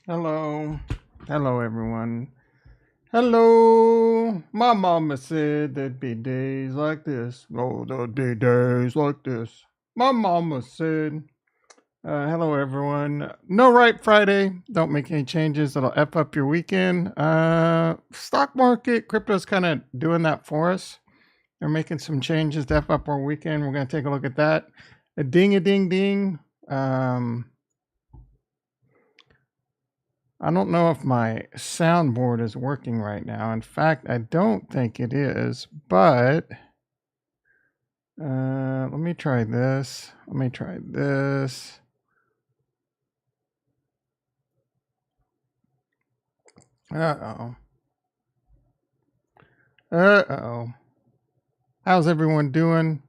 Hello. Hello, everyone. Hello. My mama said there'd be days like this. Oh, there'll be days like this. My mama said. Hello, everyone. No right Friday. Don't make any changes that'll F up your weekend. Stock market, crypto's kind of doing that for us. They're making some changes to F up our weekend. We're going to take a look at that. A ding, ding. I don't know if my soundboard is working right now. In fact, I don't think it is, but let me try this. Uh-oh. How's everyone doing?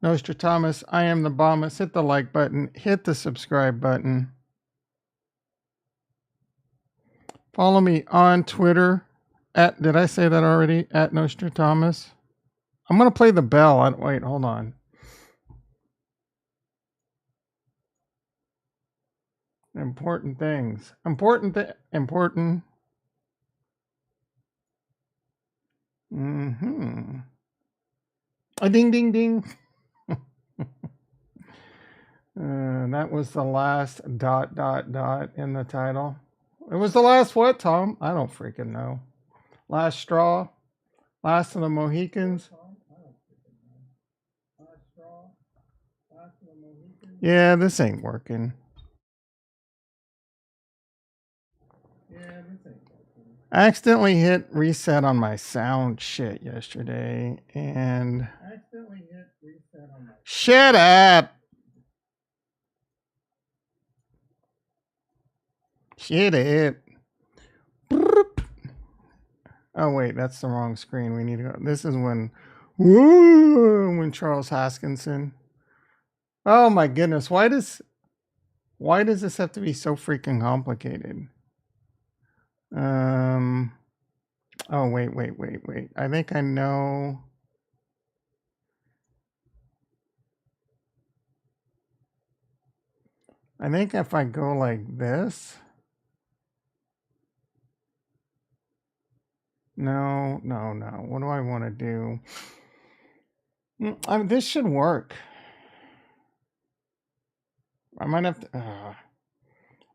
Nostradamus, I am the Bombus. Hit the like button. Hit the subscribe button. Follow me on Twitter did I say that already? At Nostradamus. I'm going to play the bell. Wait, hold on. Important things. Important. A ding, ding. That was the last ... in the title. It was the last what, Tom? I don't freaking know. Last straw? Last of the Mohicans? Yeah, this ain't working. I accidentally hit reset on my sound shit yesterday and... Shut up! Shut up. Oh, wait, that's the wrong screen. We need to go. This is when Charles Haskinson. Oh my goodness. Why does this have to be so freaking complicated? Oh, wait. I think I know. I think if I go like this. No. What do I want to do? This should work. I might have to.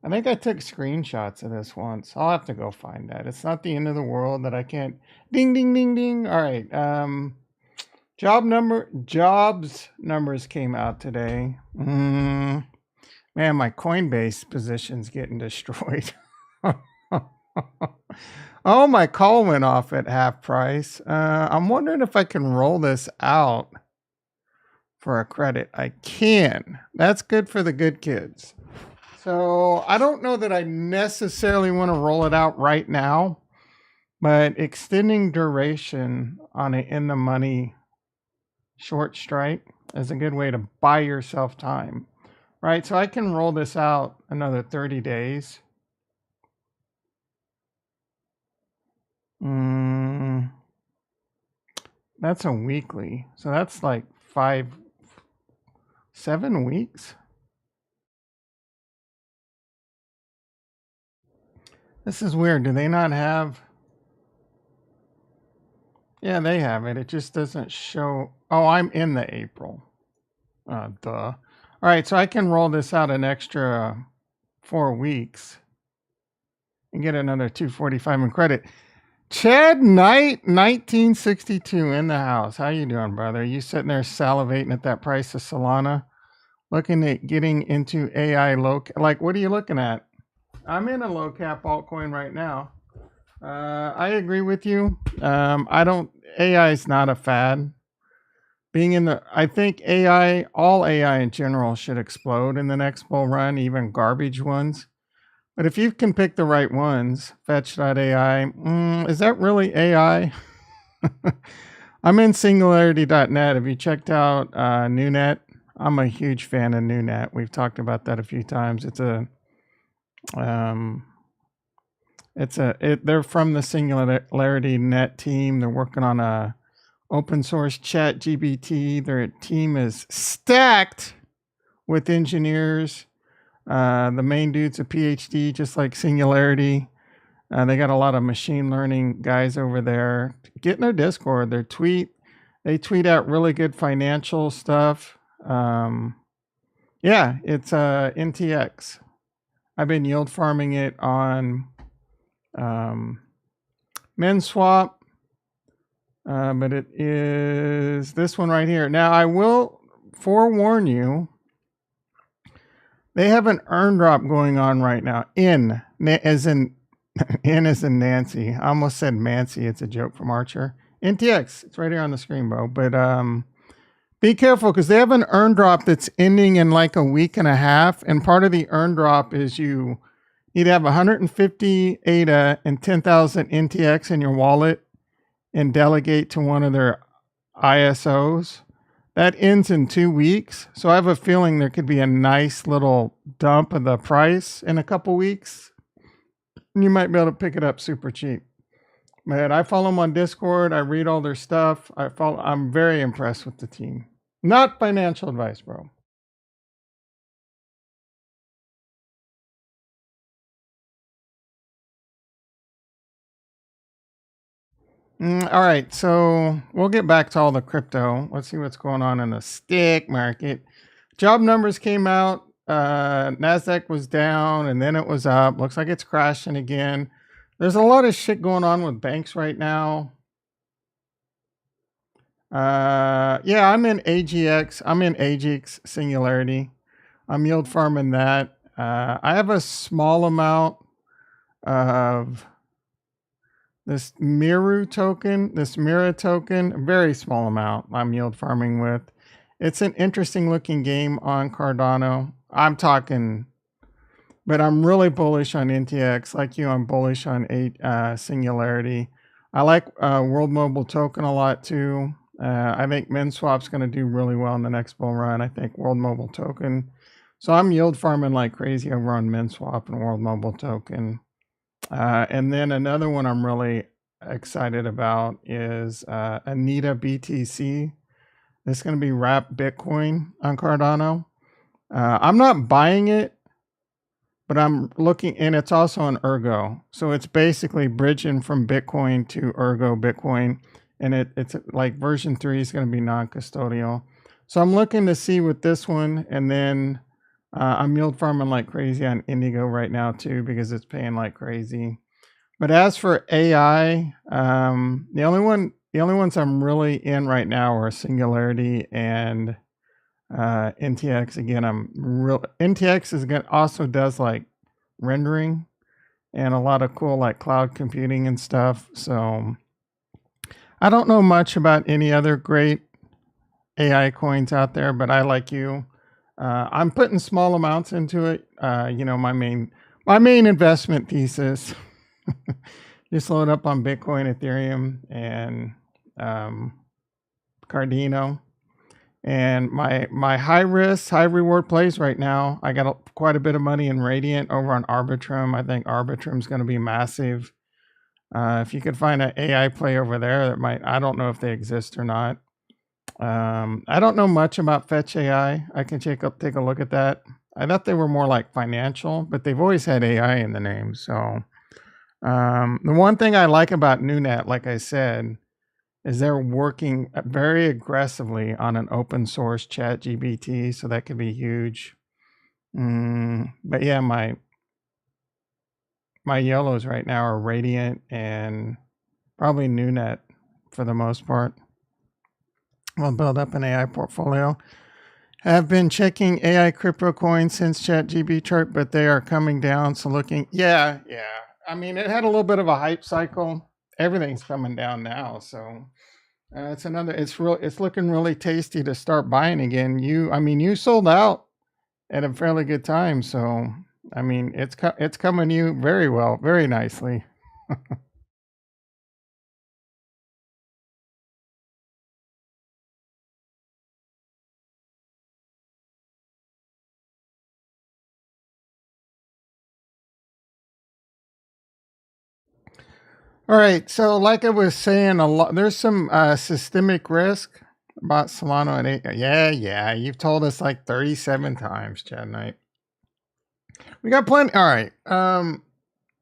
I think I took screenshots of this once. I'll have to go find that. It's not the end of the world that I can't. Ding, ding, ding, ding. All right. Jobs numbers came out today. Man, my Coinbase position's getting destroyed. Oh, my call went off at half price. I'm wondering if I can roll this out for a credit. I can. That's good for the good kids. So I don't know that I necessarily want to roll it out right now, but extending duration on an in the money short strike is a good way to buy yourself time, right? So I can roll this out another 30 days. That's a weekly. So that's like 7 weeks. This is weird. Do they not have? Yeah, they have it. It just doesn't show. Oh, I'm in the April. Duh. All right, so I can roll this out an extra 4 weeks and get another 245 in credit. Chad Knight, 1962 in the house. How you doing, brother? You sitting there salivating at that price of Solana, looking at getting into AI low. Like, what are you looking at? I'm in a low cap altcoin right now. I agree with you. AI is not a fad. I think all AI in general should explode in the next bull run, even garbage ones. But if you can pick the right ones, fetch.ai, is that really AI? I'm in singularity.net. Have you checked out NewNet? I'm a huge fan of NewNet. We've talked about that a few times. They're from the Singularity Net team. They're working on a open source chat GBT. Their team is stacked with engineers. The main dude's a PhD, just like Singularity. They got a lot of machine learning guys over there. Get in their Discord. They tweet out really good financial stuff. Yeah, it's NTX. I've been yield farming it on MinSwap, but it is this one right here. Now, I will forewarn you, they have an earn drop going on right now. As in Nancy. I almost said Mancy. It's a joke from Archer. NTX. It's right here on the screen, bro. But be careful because they have an earn drop that's ending in like a week and a half. And part of the earn drop is you need to have 150 ADA and 10,000 NTX in your wallet and delegate to one of their ISOs. That ends in 2 weeks. So I have a feeling there could be a nice little dump of the price in a couple weeks. You might be able to pick it up super cheap. Man, I follow them on Discord. I read all their stuff. I'm very impressed with the team. Not financial advice, bro. All right, so we'll get back to all the crypto. Let's see what's going on in the stick market. Job numbers came out. Nasdaq was down and then it was up. Looks like it's crashing again. There's a lot of shit going on with banks right now. Yeah, I'm in AGX. I'm in AGX Singularity. I'm yield farming that. I have a small amount of this Mira token, a very small amount I'm yield farming with. It's an interesting looking game on Cardano. I'm talking, but I'm really bullish on NTX. Like you, I'm bullish on Singularity. I like World Mobile Token a lot too. I think MinSwap's going to do really well in the next bull run. I think World Mobile Token. So I'm yield farming like crazy over on MinSwap and World Mobile Token. And then another one I'm really excited about is Anita BTC. It's going to be wrapped Bitcoin on Cardano. I'm not buying it, but I'm looking, and it's also an Ergo. So it's basically bridging from Bitcoin to Ergo Bitcoin. And it's like version 3 is going to be non-custodial. So I'm looking to see with this one, and then I'm yield farming like crazy on Indigo right now too, because it's paying like crazy. But as for AI, the only ones I'm really in right now are Singularity and NTX. Again, NTX also does like rendering and a lot of cool like cloud computing and stuff. So I don't know much about any other great AI coins out there, but I like you. I'm putting small amounts into it. My main investment thesis. Just load up on Bitcoin, Ethereum, and Cardano. And my high risk, high reward plays right now. I got quite a bit of money in Radiant over on Arbitrum. I think Arbitrum's going to be massive. If you could find an AI play over there, I don't know if they exist or not. I don't know much about Fetch AI. I can take a look at that. I thought they were more like financial, but they've always had AI in the name. So the one thing I like about NewNet, like I said, is they're working very aggressively on an open source chat GBT. So that could be huge. But yeah, my yellows right now are Radiant and probably NewNet for the most part. We'll build up an AI portfolio. Have been checking AI crypto coins since ChatGPT chart, but they are coming down. So yeah. I mean, it had a little bit of a hype cycle. Everything's coming down now. So it's looking really tasty to start buying again. You sold out at a fairly good time. So, I mean, it's coming to you very well, very nicely. All right. So, like I was saying, there's some systemic risk about Solano at 8. Yeah. You've told us like 37 times, Chad Knight. We got plenty. All right.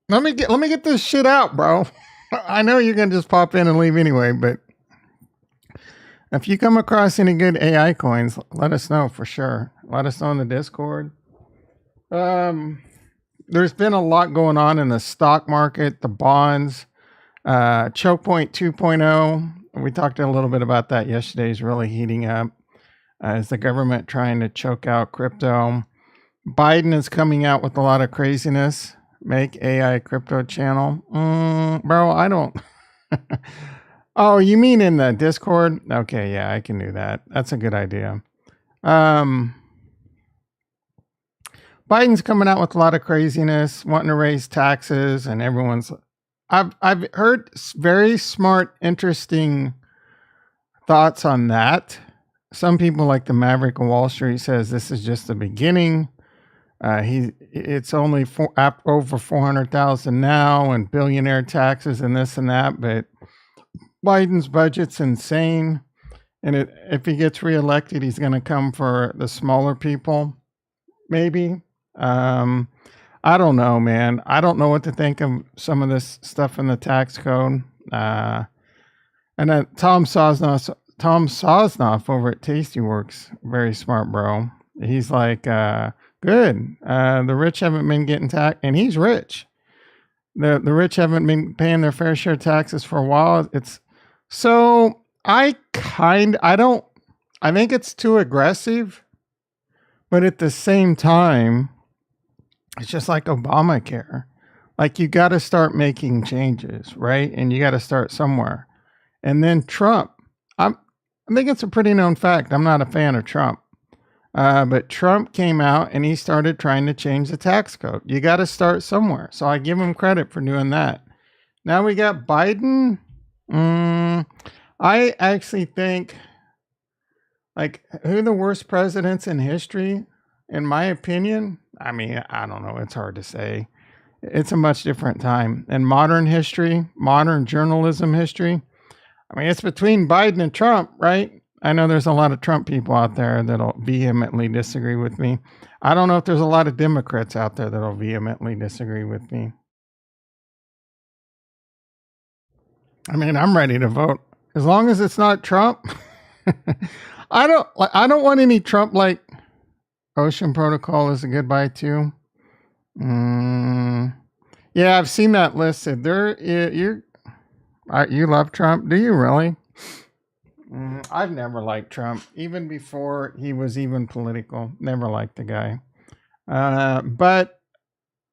Let me get this shit out, bro. I know you're gonna just pop in and leave anyway, but if you come across any good AI coins, let us know for sure. Let us know in the Discord. There's been a lot going on in the stock market, the bonds, choke point 2.0. We talked a little bit about that yesterday. Is really heating up. Is the government trying to choke out crypto? Biden is coming out with a lot of craziness. Make AI crypto channel. Bro, I don't. Oh, you mean in the Discord? Okay, yeah, I can do that. That's a good idea. Biden's coming out with a lot of craziness, wanting to raise taxes, and everyone's. I've heard very smart, interesting thoughts on that. Some people, like the Maverick of Wall Street, says this is just the beginning. It's only over 400,000 now, and billionaire taxes and this and that. But Biden's budget's insane, and if he gets reelected, he's going to come for the smaller people. Maybe. I don't know, man. I don't know what to think of some of this stuff in the tax code. And then Tom Sosnoff over at Tastyworks, very smart bro. He's like, good. The rich haven't been getting taxed, and he's rich. The rich haven't been paying their fair share of taxes for a while. I think it's too aggressive, but at the same time, it's just like Obamacare. Like, you got to start making changes, right? And you got to start somewhere. And then Trump. I think it's a pretty known fact. I'm not a fan of Trump. But Trump came out and he started trying to change the tax code. You got to start somewhere. So I give him credit for doing that. Now we got Biden. I actually think, like, who are the worst presidents in history, in my opinion? I mean, I don't know. It's hard to say. It's a much different time. In modern history, modern journalism history, I mean, it's between Biden and Trump, right? I know there's a lot of Trump people out there that'll vehemently disagree with me. I don't know if there's a lot of Democrats out there that'll vehemently disagree with me. I mean, I'm ready to vote as long as it's not Trump. I don't want any Trump, like Ocean Protocol is a goodbye too. Yeah, I've seen that listed. You love Trump? Do you really? I've never liked Trump, even before he was even political. Never liked the guy. But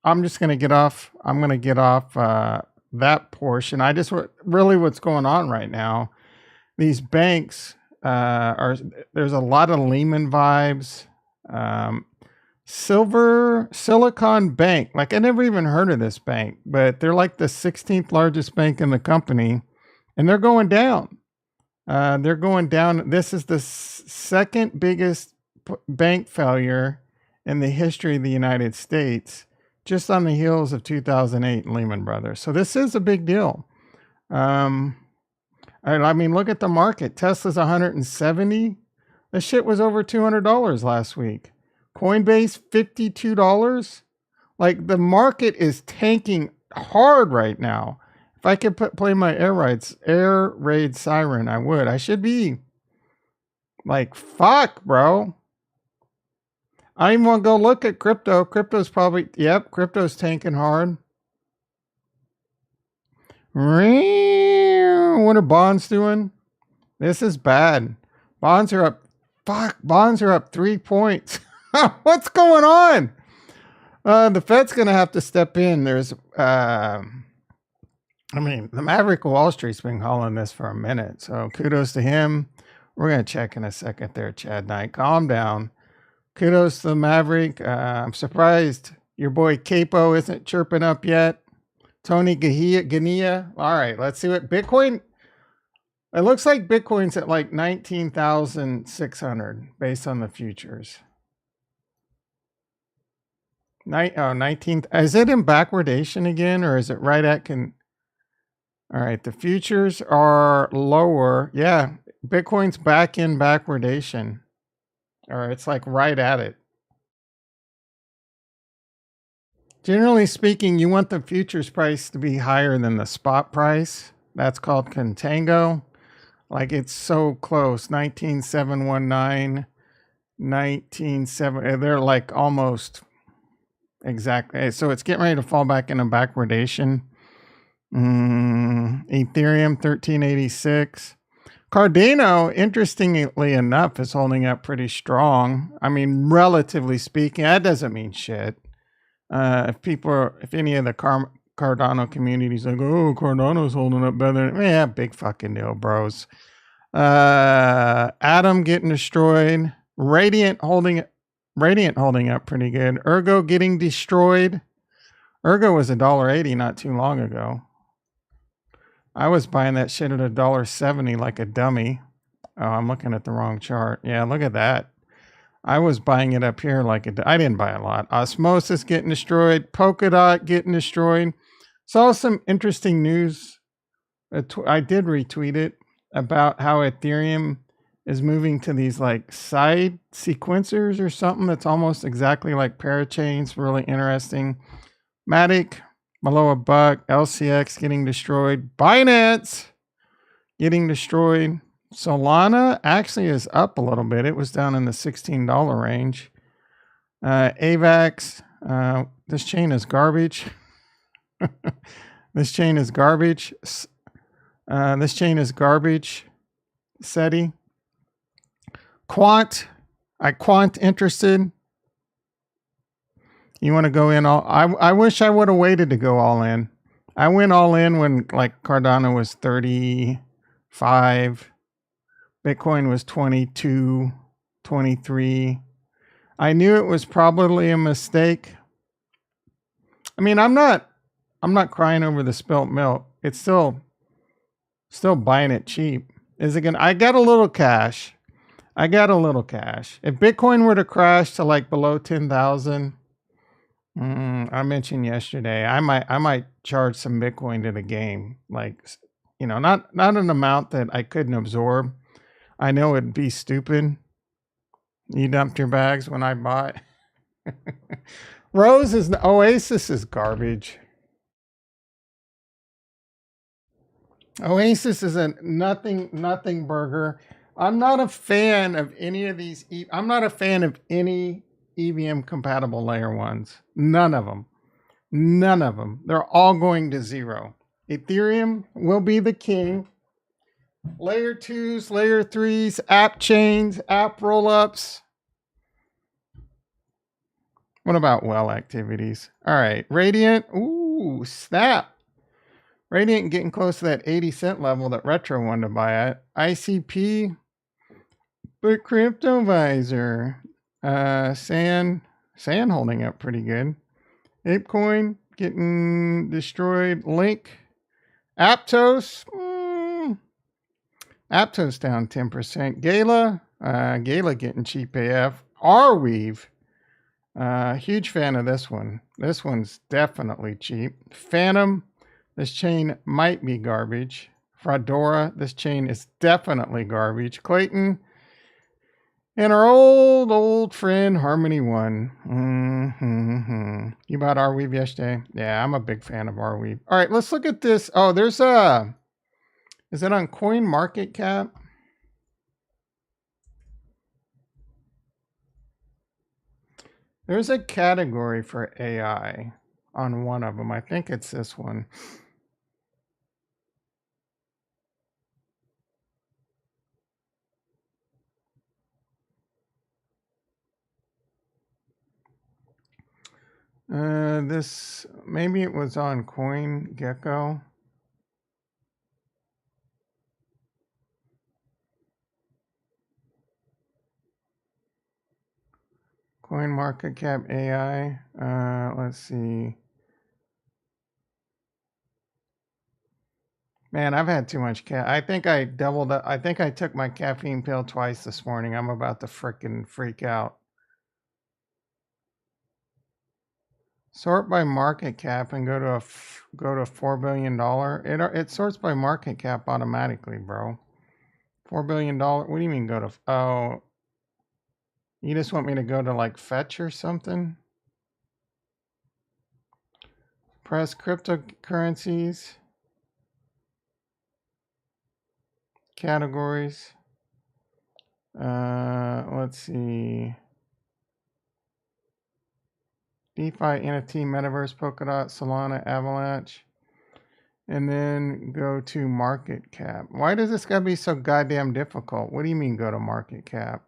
I'm just going to get off. I'm going to get off that portion. Really what's going on right now. These banks there's a lot of Lehman vibes. Silicon Bank. Like, I never even heard of this bank, but they're like the 16th largest bank in the company, and they're going down. They're going down. This is the second biggest bank failure in the history of the United States, just on the heels of 2008 Lehman Brothers. So this is a big deal. I mean, look at the market. Tesla's 170. The shit was over $200 last week. Coinbase, $52. Like, the market is tanking hard right now. If I could play my air raid siren, I would. I should be like, fuck, bro. I don't even want to go look at crypto. Crypto's tanking hard. What are bonds doing? This is bad. Bonds are up. Fuck, bonds are up 3 points. What's going on? The Fed's going to have to step in. There's, the Maverick of Wall Street's been calling this for a minute. So kudos to him. We're going to check in a second there, Chad Knight. Calm down. Kudos to the Maverick. I'm surprised your boy Capo isn't chirping up yet. Tony Gania. All right, let's see what Bitcoin. It looks like Bitcoin's at like 19,600 based on the futures. 19. Is it in backwardation again, or is it right at all right, the futures are lower. Yeah, Bitcoin's back in backwardation. Or it's like right at it. Generally speaking, you want the futures price to be higher than the spot price. That's called contango. Like it's so close. 19719, 197. They're like almost exactly. So it's getting ready to fall back into backwardation. Ethereum 1386. Cardano, interestingly enough, is holding up pretty strong. I mean, relatively speaking, that doesn't mean shit. If any of the Cardano communities like, oh, Cardano's holding up better, yeah, big fucking deal, bros. Atom getting destroyed. Radiant holding up pretty good. Ergo getting destroyed. Ergo was $1.80 not too long ago. I was buying that shit at $1.70 like a dummy. Oh, I'm looking at the wrong chart. Yeah, look at that. I was buying it up here like I didn't buy a lot. Osmosis getting destroyed. Polkadot getting destroyed. Saw some interesting news. I did retweet it about how Ethereum is moving to these like side sequencers or something that's almost exactly like parachains. Really interesting. Matic below $1. LCX getting destroyed. Binance getting destroyed. Solana actually is up a little bit. It was down in the $16 range. AVAX, this chain is garbage. This chain is garbage. This chain is garbage. SETI. Quant interested. You want to go in all? I wish I would have waited to go all in. I went all in when like Cardano was 35. Bitcoin was 22, 23. I knew it was probably a mistake. I mean, I'm not crying over the spilt milk. It's still buying it cheap. Is it I got a little cash. If Bitcoin were to crash to like below 10,000, I mentioned yesterday, I might charge some Bitcoin to the game. Like, not an amount that I couldn't absorb. I know it'd be stupid. You dumped your bags when I bought. Oasis is garbage. Oasis is a nothing burger. I'm not a fan of any of these. I'm not a fan of any EVM compatible layer ones. None of them. They're all going to zero. Ethereum will be the king. Layer 2s, layer 3s, app chains, app rollups. What about well activities? All right, Radiant. Ooh, snap. Radiant getting close to that 80-cent level that Retro wanted to buy at. ICP, but CryptoVisor. Sand holding up pretty good. ApeCoin getting destroyed. Link. Aptos. Aptos down 10%. Gala getting cheap AF. Arweave. Huge fan of this one. This one's definitely cheap. Phantom. This chain might be garbage. Fradora. This chain is definitely garbage. Clayton. And our old friend Harmony One. You bought Arweave yesterday? Yeah, I'm a big fan of Arweave. All right, let's look at this. Oh, there's a... Is it on Coin Market Cap? There's a category for AI on one of them. I think it's this one. This, maybe it was on CoinGecko. Coin Market Cap AI. Let's see. Man, I've had too much I think I doubled up. I think I took my caffeine pill twice this morning. I'm about to frickin' freak out. Sort by market cap and go to $4 billion. It sorts by market cap automatically, bro. $4 billion. What do you mean go to? Oh, you just want me to go to like Fetch or something? Press cryptocurrencies. Categories. Let's see. DeFi, NFT, Metaverse, Polkadot, Solana, Avalanche. And then go to market cap. Why does this gotta be so goddamn difficult? What do you mean go to market cap?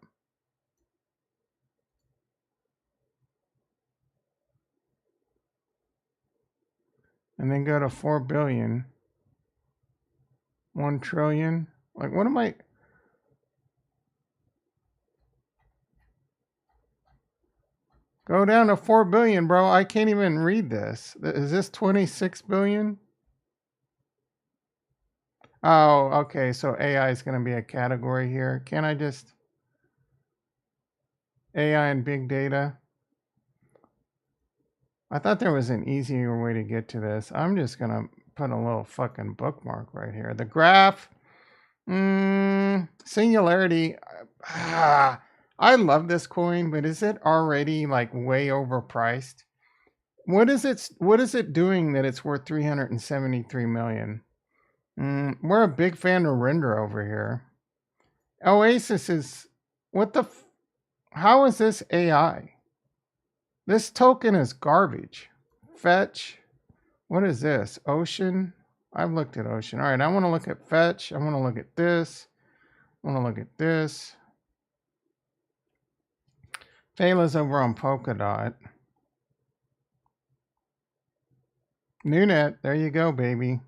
And then go to 4 billion. 1 trillion. Like, what am I? Go down to 4 billion, bro. I can't even read this. Is this 26 billion? Oh, okay. So AI is going to be a category here. Can I just AI and big data? I thought there was an easier way to get to this. I'm just going to put a little fucking bookmark right here. The graph, singularity. I love this coin, but is it already like way overpriced? What is it doing that it's worth 373 million? We're a big fan of Render over here. Oasis is how is this AI? This token is garbage. Fetch. What is this? Ocean. I've looked at Ocean. All right, I want to look at Fetch. I want to look at this. I want to look at this. Fela's over on Polkadot. Newnet, there you go, baby.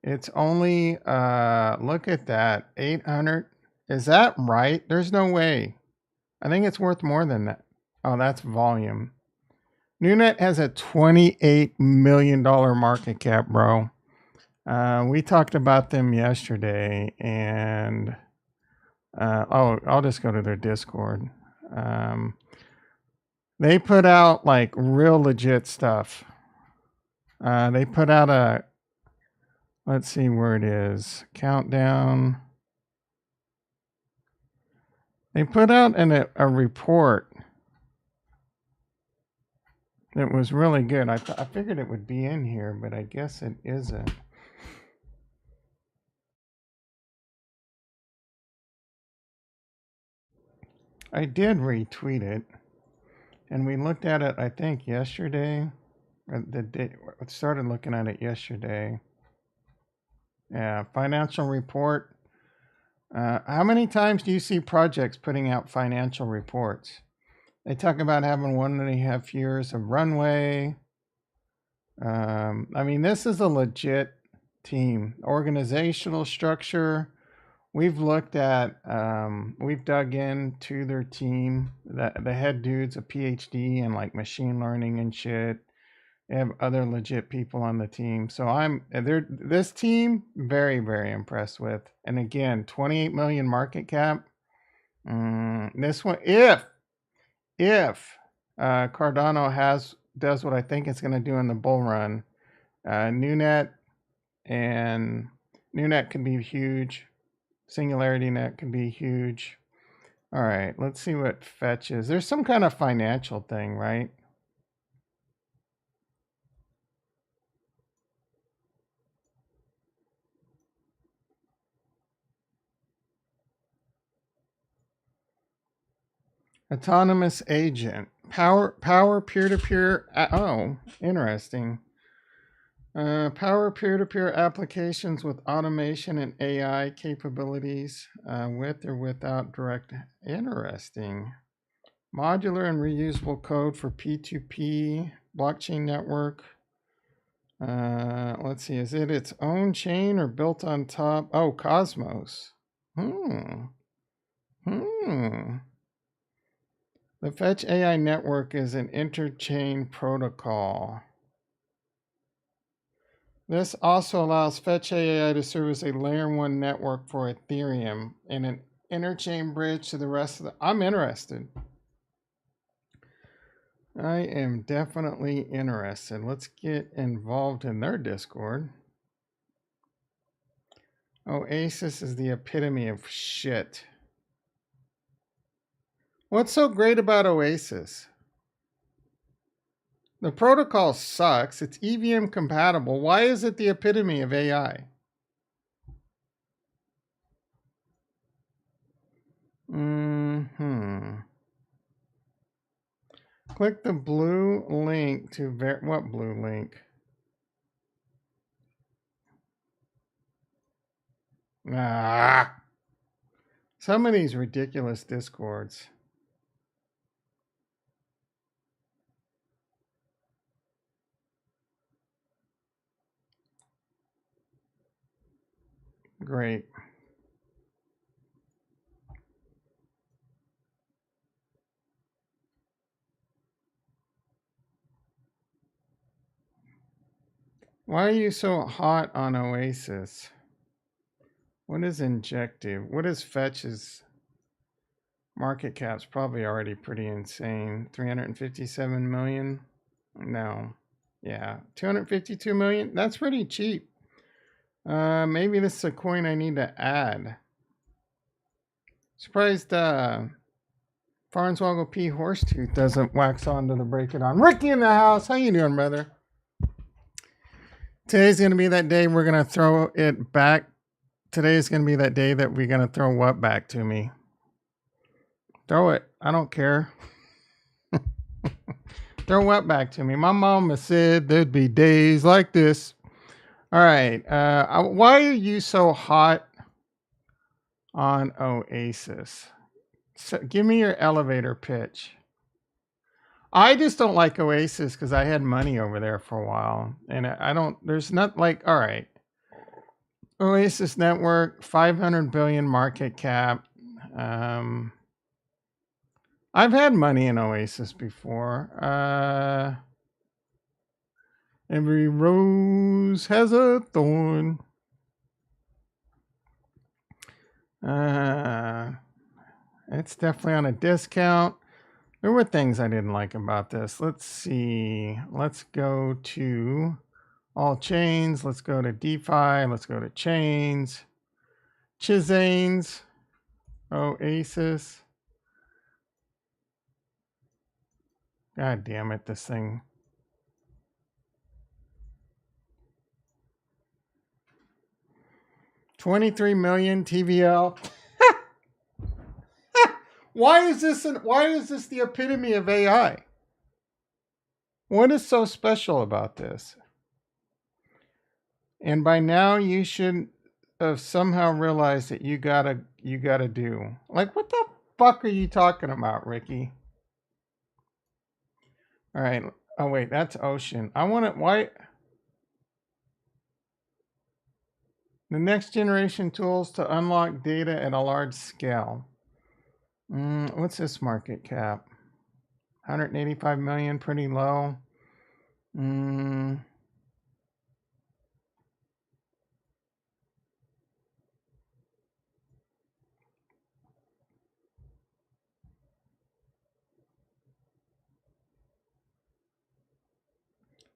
It's only, look at that, 800. Is that right? There's no way. I think it's worth more than that. Oh, that's volume. Newnet has a $28 million market cap, bro. We talked about them yesterday, and I'll just go to their Discord. They put out like real legit stuff. They put out let's see where it is. Countdown. They put out a report that was really good. I figured it would be in here, but I guess it isn't. I did retweet it, and we looked at it, I think, yesterday. Started looking at it yesterday. Yeah, financial report. How many times do you see projects putting out financial reports? They talk about having 1.5 years of runway. I mean, this is a legit team. Organizational structure. We've looked at, we've dug into their team. The head dude's a PhD in like machine learning and shit. They have other legit people on the team. So this team, very, very impressed with. And again, 28 million market cap. This one, if Cardano does what I think it's going to do in the bull run, Newnet can be huge. Singularity Net can be huge. All right, let's see what Fetch is. There's some kind of financial thing, right? Autonomous agent. Power peer-to-peer. Oh, interesting. Power peer-to-peer applications with automation and AI capabilities with or without direct. Interesting. Modular and reusable code for P2P blockchain network. Let's see. Is it its own chain or built on top? Oh, Cosmos. The Fetch AI network is an interchain protocol. This also allows Fetch AI to serve as a layer 1 network for Ethereum and an interchain bridge to the rest of the. I'm interested. I am definitely interested. Let's get involved in their Discord. Oasis is the epitome of shit. What's so great about Oasis? The protocol sucks. It's EVM compatible. Why is it the epitome of AI? Click the blue link to what blue link? Some of these ridiculous discords. Great. Why are you so hot on Oasis? What is injective? What is Fetch's market cap's probably already pretty insane. 357 million? No. Yeah. 252 million? That's pretty cheap. Maybe this is a coin I need to add. Surprised Farnswoggle P. Horsetooth doesn't wax onto the break it on. Ricky in the house. How you doing, brother? Today's going to be that day we're going to throw it back. Today's going to be that day that we're going to throw what back to me? Throw it. I don't care. Throw what back to me? My mama said there'd be days like this. All right. Why are you so hot on Oasis? So give me your elevator pitch. I just don't like Oasis because I had money over there for a while. And I don't, there's not like, all right. Oasis Network, 500 billion market cap. I've had money in Oasis before. Every rose has a thorn. It's definitely on a discount. There were things I didn't like about this. Let's see. Let's go to all chains. Let's go to DeFi. Let's go to chains. Chizanes. Oasis. God damn it, this thing. $23 million TVL. Why is this the epitome of AI? What is so special about this? And by now you should have somehow realized that you gotta do. Like, what the fuck are you talking about, Ricky? All right. Oh wait, that's Ocean. I want it. Why? The next generation tools to unlock data at a large scale. What's this market cap? 185 million, pretty low. The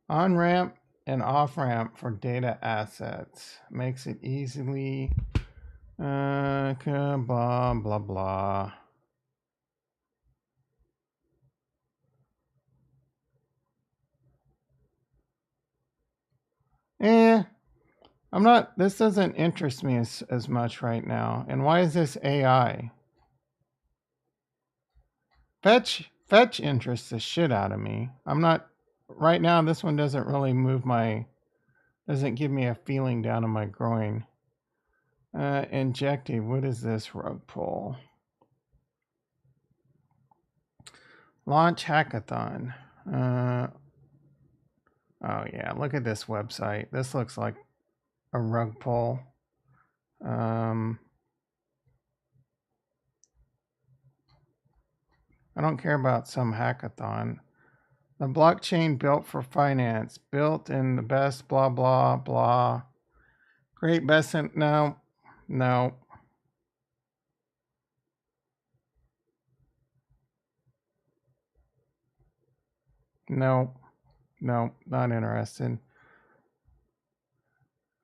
on-ramp and off-ramp for data assets makes it easily blah blah blah. I'm not, this doesn't interest me as much right now. And why is this AI? Fetch interests the shit out of me. I'm not, right now this one doesn't really doesn't give me a feeling down in my groin. Injective, what is this rug pull? Launch hackathon. Oh yeah, look at this website. This looks like a rug pull. I don't care about some hackathon. The blockchain built for finance, built in the best blah blah blah. Great best in, no. No, not interested.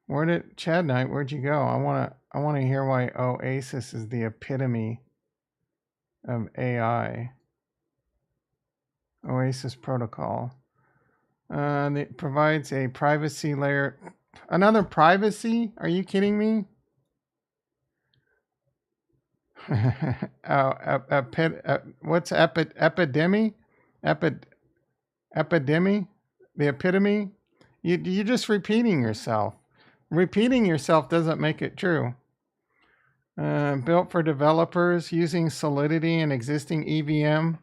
Where did Chad Knight? Where'd you go? I want to hear why Oasis is the epitome of AI. Oasis protocol. It provides a privacy layer. Another privacy? Are you kidding me? What's epidemic? Epidemic? The epitome? You're just repeating yourself. Repeating yourself doesn't make it true. Built for developers using Solidity and existing EVM.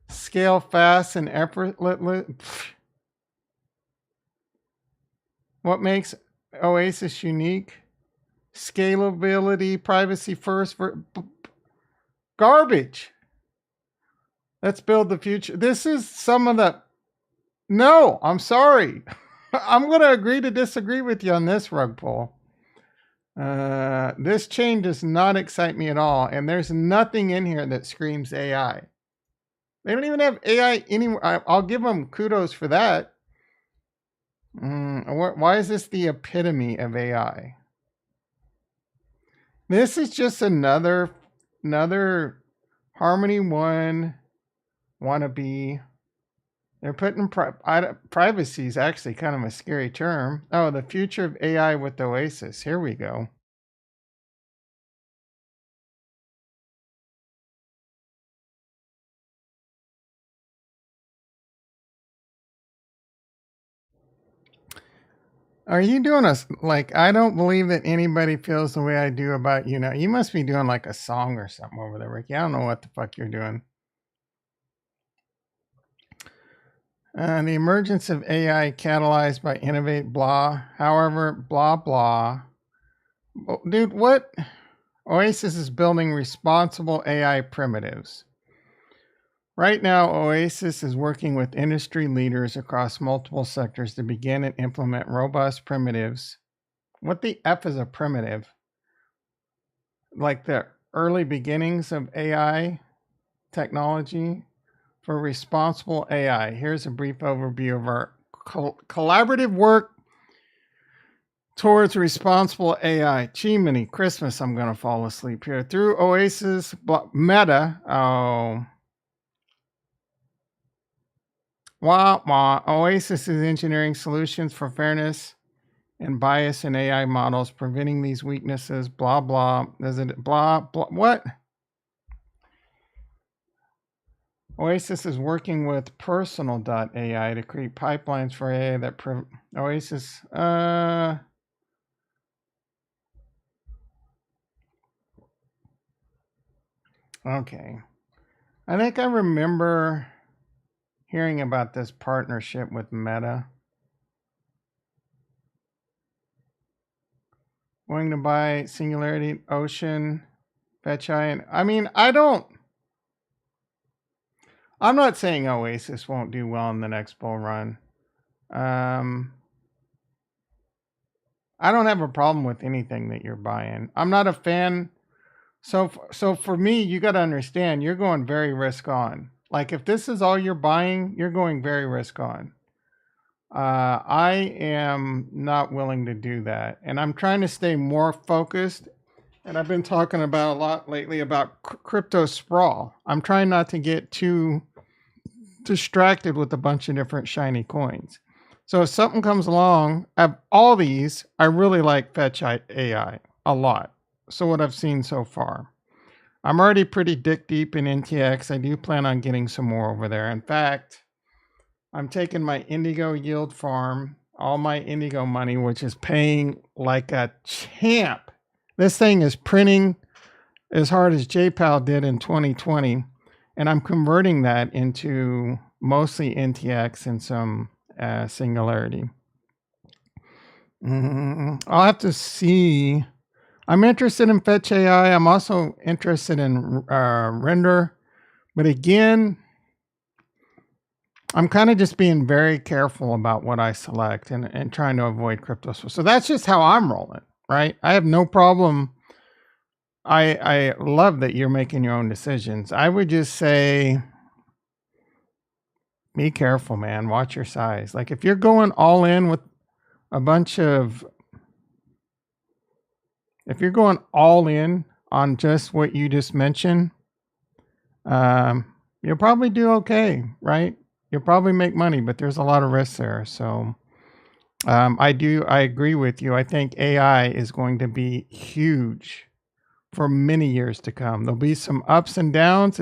Scale fast and effortless. What makes Oasis unique? Scalability, privacy first. Garbage. Let's build the future. This is some of the... No, I'm sorry. I'm going to agree to disagree with you on this, rug pull. This chain does not excite me at all. And there's nothing in here that screams AI. They don't even have AI anywhere. I'll give them kudos for that. Why is this the epitome of AI? This is just another Harmony One wannabe. They're putting privacy is actually kind of a scary term. Oh, the future of AI with Oasis. Here we go. Are you doing like, I don't believe that anybody feels the way I do about you now. You must be doing like a song or something over there, Ricky. I don't know what the fuck you're doing. The emergence of AI catalyzed by innovate blah. However, blah blah. Dude, what? Oasis is building responsible AI primitives. Right now, Oasis is working with industry leaders across multiple sectors to begin and implement robust primitives. What the F is a primitive? Like the early beginnings of AI technology for responsible AI. Here's a brief overview of our collaborative work towards responsible AI. Chimney, Christmas, I'm going to fall asleep here. Through Oasis, Meta. Oh. Wah, wah. Oasis is engineering solutions for fairness and bias in AI models, preventing these weaknesses. Blah, blah. Is it blah, blah? What? Oasis is working with personal.ai to create pipelines for AI that Oasis. Okay. I think I remember hearing about this partnership with Meta. Going to buy Singularity, Ocean, FetchEye. I mean, I'm not saying Oasis won't do well in the next bull run. I don't have a problem with anything that you're buying. I'm not a fan. So for me, you got to understand, you're going very risk on. Like if this is all you're buying, you're going very risk on. I am not willing to do that. And I'm trying to stay more focused. And I've been talking about a lot lately about crypto sprawl. I'm trying not to get too distracted with a bunch of different shiny coins. So if something comes along, of all these, I really like Fetch AI a lot. So what I've seen so far. I'm already pretty dick deep in NTX. I do plan on getting some more over there. In fact, I'm taking my Indigo yield farm, all my Indigo money, which is paying like a champ. This thing is printing as hard as JPAL did in 2020. And I'm converting that into mostly NTX and some Singularity. I'll have to see. I'm interested in Fetch AI. I'm also interested in Render. But again, I'm kind of just being very careful about what I select and trying to avoid crypto. So that's just how I'm rolling, right? I have no problem. I love that you're making your own decisions. I would just say, be careful, man. Watch your size. Like if you're going all in with a bunch of, if you're going all in on just what you just mentioned, you'll probably do okay, right? you'll probably make money, but there's a lot of risks there. So I agree with you. I think AI is going to be huge for many years to come. There'll be some ups and downs.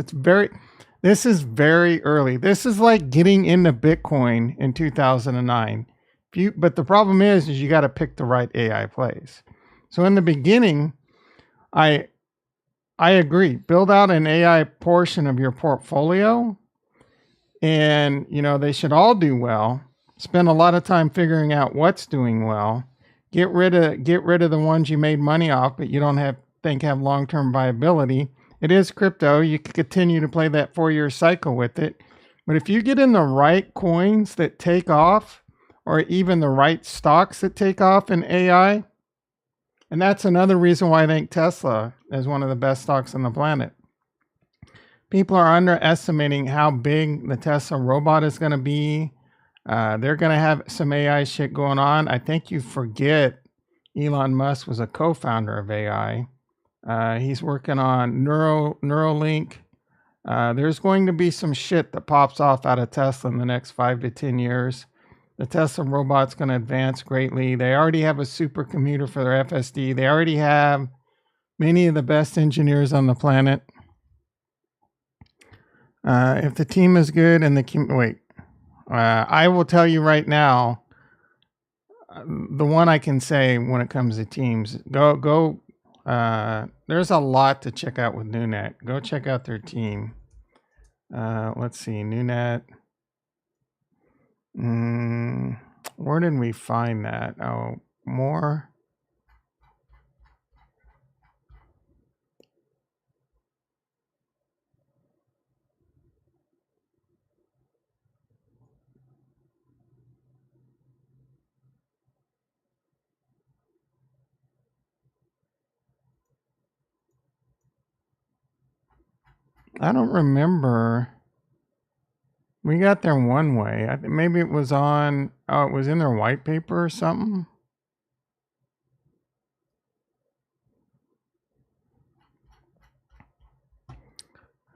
This is very early. This is like getting into Bitcoin in 2009. But the problem is you got to pick the right AI plays. So in the beginning, I I agree. Build out an AI portion of your portfolio, and they should all do well. Spend a lot of time figuring out what's doing well. Get rid of the ones you made money off, but you don't have long-term viability. It is crypto. You can continue to play that 4-year cycle with it. But if you get in the right coins that take off, or even the right stocks that take off in AI, and that's another reason why I think Tesla is one of the best stocks on the planet. People are underestimating how big the Tesla robot is going to be. They're going to have some AI shit going on. I think you forget Elon Musk was a co-founder of AI. He's working on Neuralink. There's going to be some shit that pops off out of Tesla in the next 5 to 10 years. The Tesla robot's going to advance greatly. They already have a supercomputer for their FSD. They already have many of the best engineers on the planet. If the team is good and I will tell you right now, the one I can say when it comes to teams, go. There's a lot to check out with NewNet. Go check out their team. Let's see, NewNet. Where did we find that? Oh, more. I don't remember. We got there one way. I think maybe it was on. Oh, it was in their white paper or something.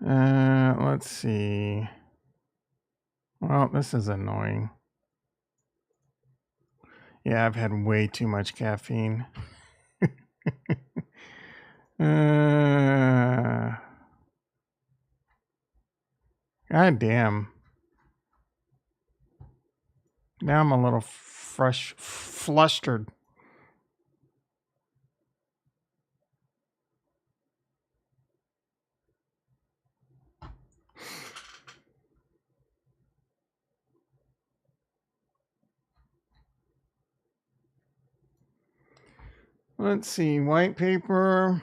Let's see. Well, this is annoying. Yeah, I've had way too much caffeine. God damn. Now I'm a little flustered. Let's see, white paper.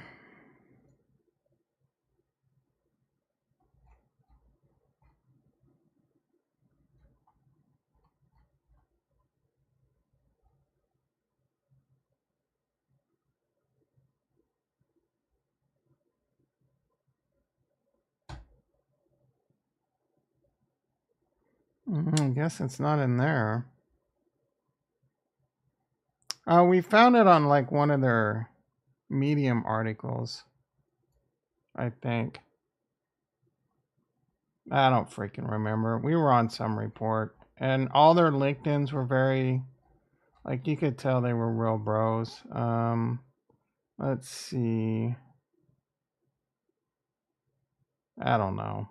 I guess it's not in there. We found it on like one of their Medium articles, I think. I don't freaking remember. We were on some report, and all their LinkedIn's were very, like, you could tell they were real bros. Let's see. I don't know.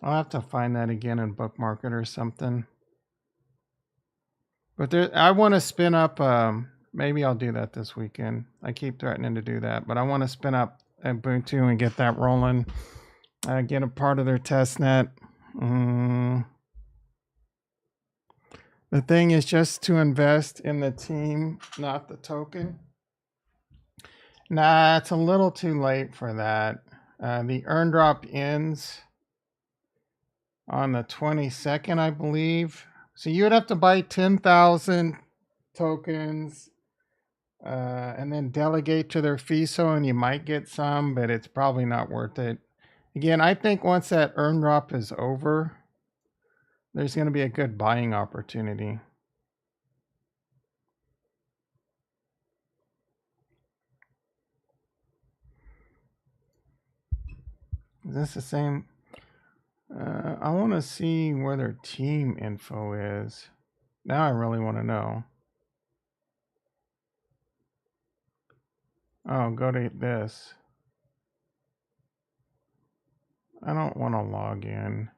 I'll have to find that again and bookmark it or something. But I want to spin up. Maybe I'll do that this weekend. I keep threatening to do that, but I want to spin up Ubuntu and get that rolling. Get a part of their test net. The thing is just to invest in the team, not the token. Nah, it's a little too late for that. The earn drop ends on the 22nd, I believe. So you would have to buy 10,000 tokens and then delegate to their FISO, and you might get some, but it's probably not worth it. Again, I think once that earn drop is over, there's going to be a good buying opportunity. Is this the same? I want to see where their team info is. Now I really want to know. Oh, go to this. I don't want to log in.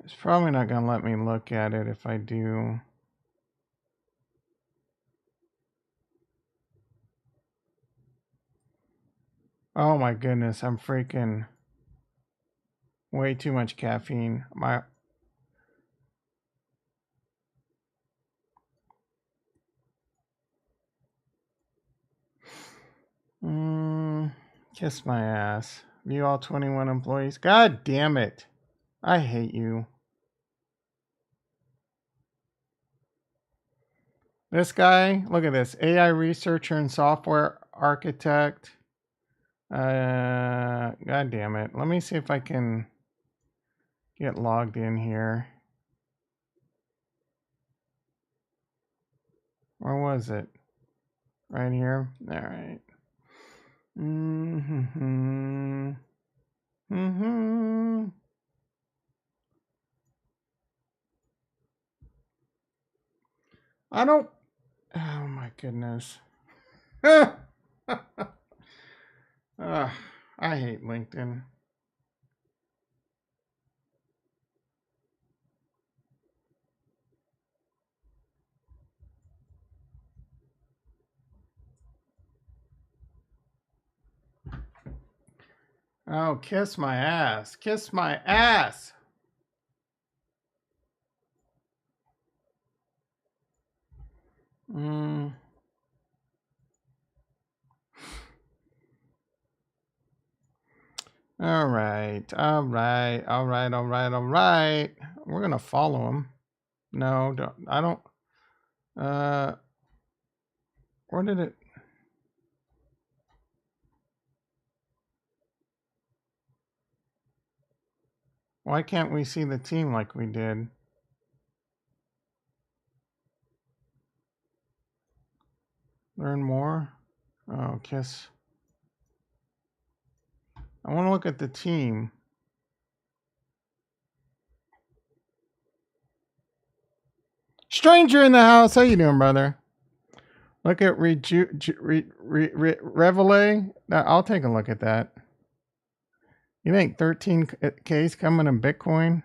It's probably not going to let me look at it if I do. Oh my goodness, I'm freaking way too much caffeine. Kiss my ass. View all 21 employees. God damn it. I hate you. This guy, look at this. AI researcher and software architect. God damn it. Let me see if I can get logged in here. Where was it? Right here? All right. I don't. Oh my goodness. I hate LinkedIn. Oh, kiss my ass. Kiss my ass. All right. All right. All right. All right. All right. We're going to follow him. No, I don't. Where did it? Why can't we see the team like we did? Learn more? Oh, kiss. I want to look at the team. Stranger in the house. How you doing, brother? Look at Reveille. I'll take a look at that. You think 13K's coming in Bitcoin?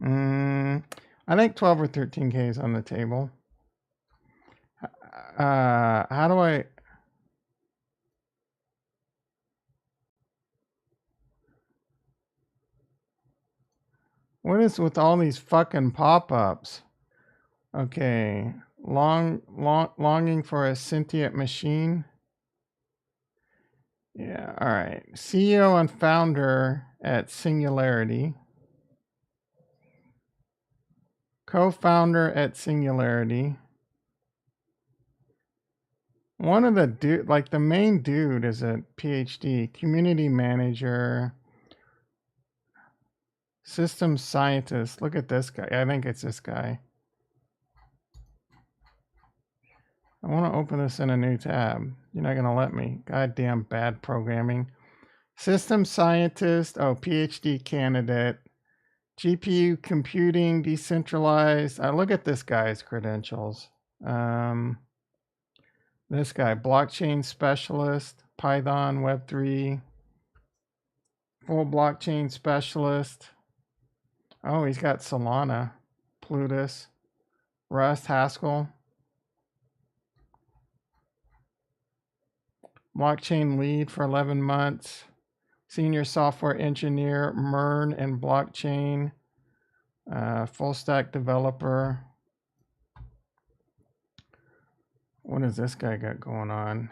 I think 12 or 13K's on the table. How do I... What is with all these fucking pop-ups? Okay. Longing for a sentient machine. Yeah, all right. CEO and founder at Singularity. Co-founder at Singularity. One of the the main dude is a PhD, community manager, systems scientist. Look at this guy. I think it's this guy. I want to open this in a new tab. You're not going to let me. Goddamn bad programming. System scientist. Oh, PhD candidate. GPU computing, decentralized. Look at this guy's credentials. This guy, blockchain specialist, Python, Web3, full blockchain specialist. Oh, he's got Solana, Plutus, Rust, Haskell. Blockchain lead for 11 months. Senior software engineer, MERN and blockchain. Full stack developer. What does this guy got going on?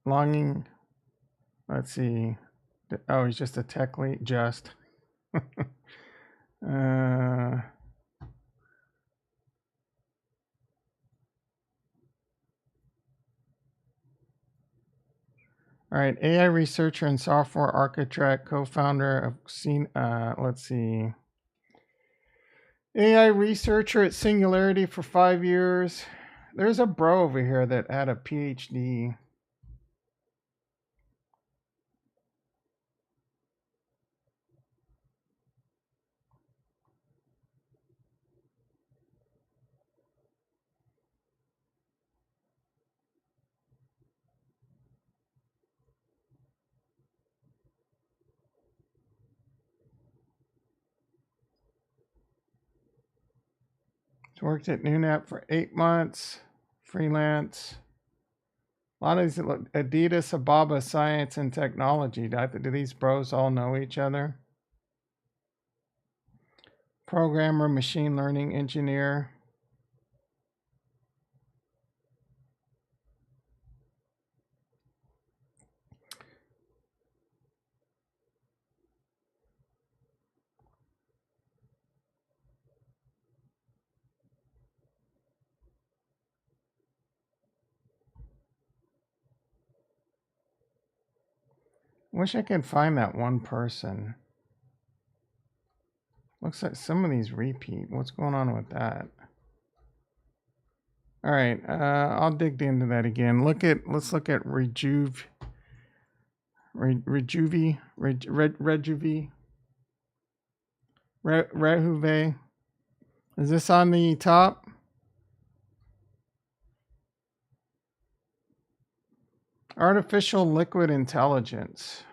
Longing. Let's see. Oh, he's just a tech lead. Just. All right, AI researcher and software architect, co-founder of let's see. AI researcher at Singularity for 5 years. There's a bro over here that had a PhD. He's worked at NewNet for 8 months, freelance. A lot of these Adidas, Ababa, Science, and Technology. Do these bros all know each other? Programmer, machine learning engineer. Wish I could find that one person. Looks like some of these repeat. What's going on with that? All right, I'll dig into that again. Let's look at Rejuve. Rejuve. Is this on the top? Artificial liquid intelligence.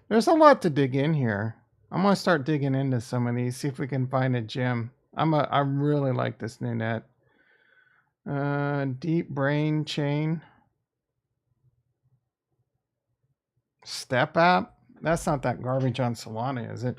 There's a lot to dig in here. I'm gonna start digging into some of these, see if we can find a gem. I really like this new net. Deep brain chain. Step app. That's not that garbage on Solana, is it?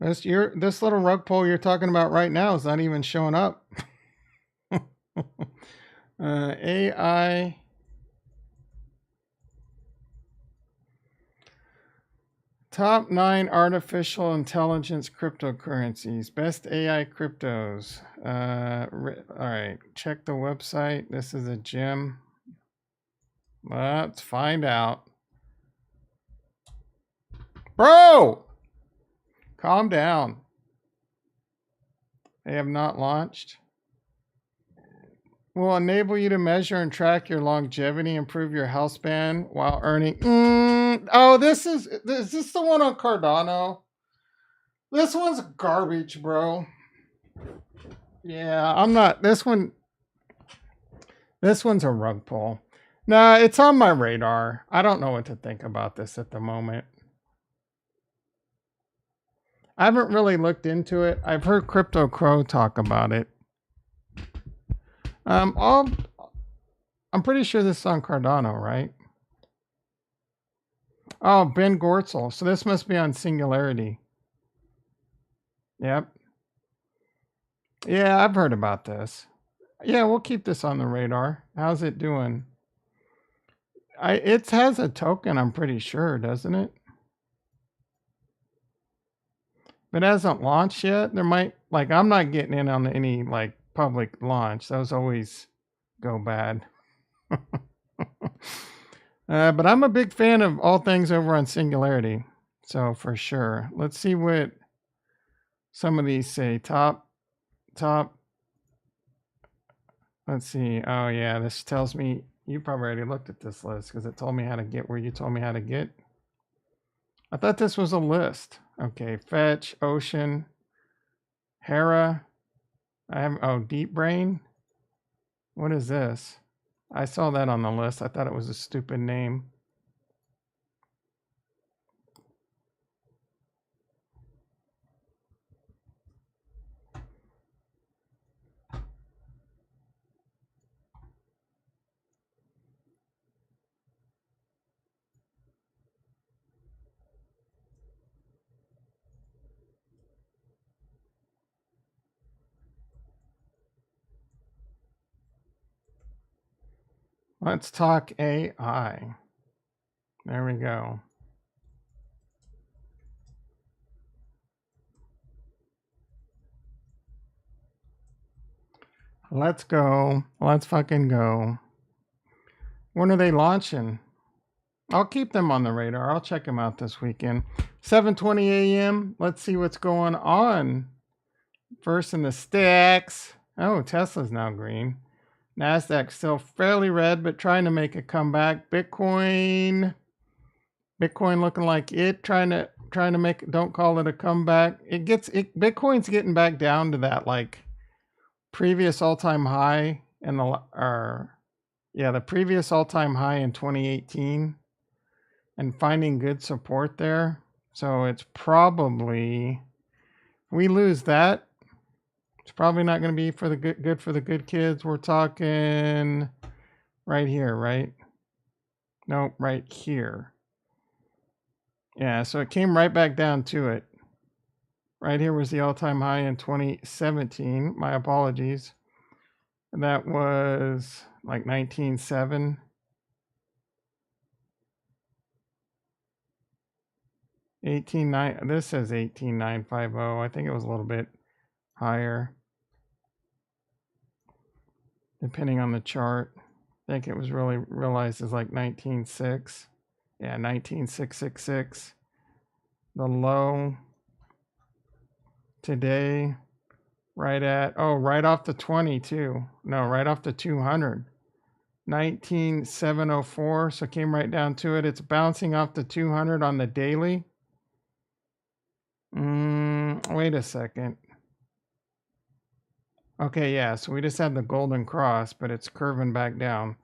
This little rug pull you're talking about right now is not even showing up. AI. Top 9 artificial intelligence cryptocurrencies. Best AI cryptos. All right, check the website. This is a gem. Let's find out. Bro! Calm down. They have not launched. Will enable you to measure and track your longevity, improve your health span while earning. Oh, is this the one on Cardano? This one's garbage, bro. Yeah, I'm not. This one's a rug pull. Nah, it's on my radar. I don't know what to think about this at the moment. I haven't really looked into it. I've heard Crypto Crow talk about it. I'm pretty sure this is on Cardano, right? Oh, Ben Gortzel. So this must be on Singularity. Yep. Yeah, I've heard about this. Yeah, we'll keep this on the radar. How's it doing? It has a token, I'm pretty sure, doesn't it? But it hasn't launched yet. There might, like, I'm not getting in on any, like, public launch. Those always go bad. But I'm a big fan of all things over on Singularity. So for sure. Let's see what some of these say. Top. Let's see. Oh yeah, this tells me you probably already looked at this list because it told me how to get where you told me how to get. I thought this was a list. Okay, Fetch, Ocean, Hera. Deep Brain. What is this? I saw that on the list. I thought it was a stupid name. Let's talk AI. There we go. Let's go. Let's fucking go. When are they launching? I'll keep them on the radar. I'll check them out this weekend. 7:20 a.m. Let's see what's going on. First in the stacks. Oh, Tesla's now green. NASDAQ still fairly red, but trying to make a comeback. Bitcoin looking like it trying to make, don't call it a comeback. Bitcoin's getting back down to that like previous all-time high in the previous all-time high in 2018 and finding good support there. So it's probably, we lose that, it's probably not going to be for the good for the good kids. We're talking right here, right? Nope, right here. Yeah, so it came right back down to it. Right here was the all-time high in 2017. My apologies. That was like 19.7. 18.9. This says 18.950. I think it was a little bit higher, depending on the chart. I think it was really realized as like 19.6. Yeah, 19.666. The low today, right off the 20 too. No, right off the 200. 19.704. So came right down to it. It's bouncing off the 200 on the daily. Wait a second. Okay, yeah, so we just had the golden cross, but it's curving back down.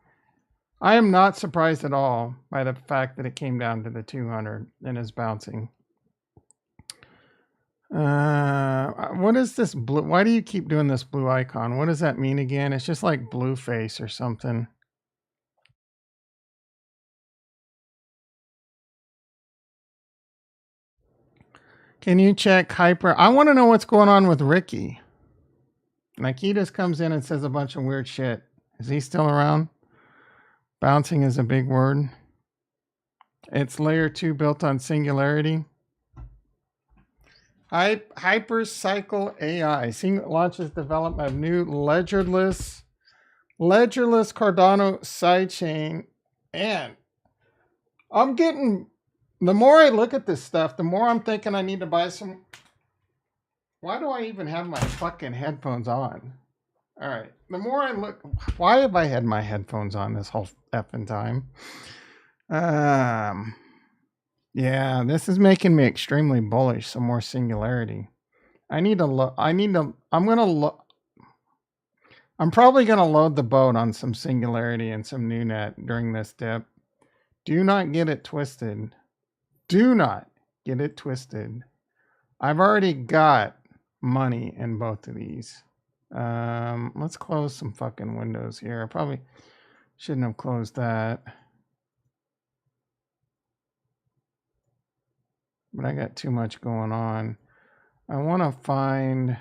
I am not surprised at all by the fact that it came down to the 200 and is bouncing. What is this blue? Why do you keep doing this blue icon? What does that mean again? It's just like blue face or something. Can you check hyper? I want to know what's going on with Ricky. Like he just comes in and says a bunch of weird shit. Is he still around? Bouncing is a big word. It's layer 2 built on singularity. Hypercycle AI launches development of new ledgerless Cardano sidechain. And I'm getting, the more I look at this stuff, the more I'm thinking I need to buy some. Why do I even have my fucking headphones on? All right. The more I look, why have I had my headphones on this whole effing time? Yeah, this is making me extremely bullish. Some more singularity. I'm probably going to load the boat on some singularity and some new net during this dip. Do not get it twisted. Do not get it twisted. I've already got money in both of these. Let's close some fucking windows here. I probably shouldn't have closed that. But I got too much going on. I want to find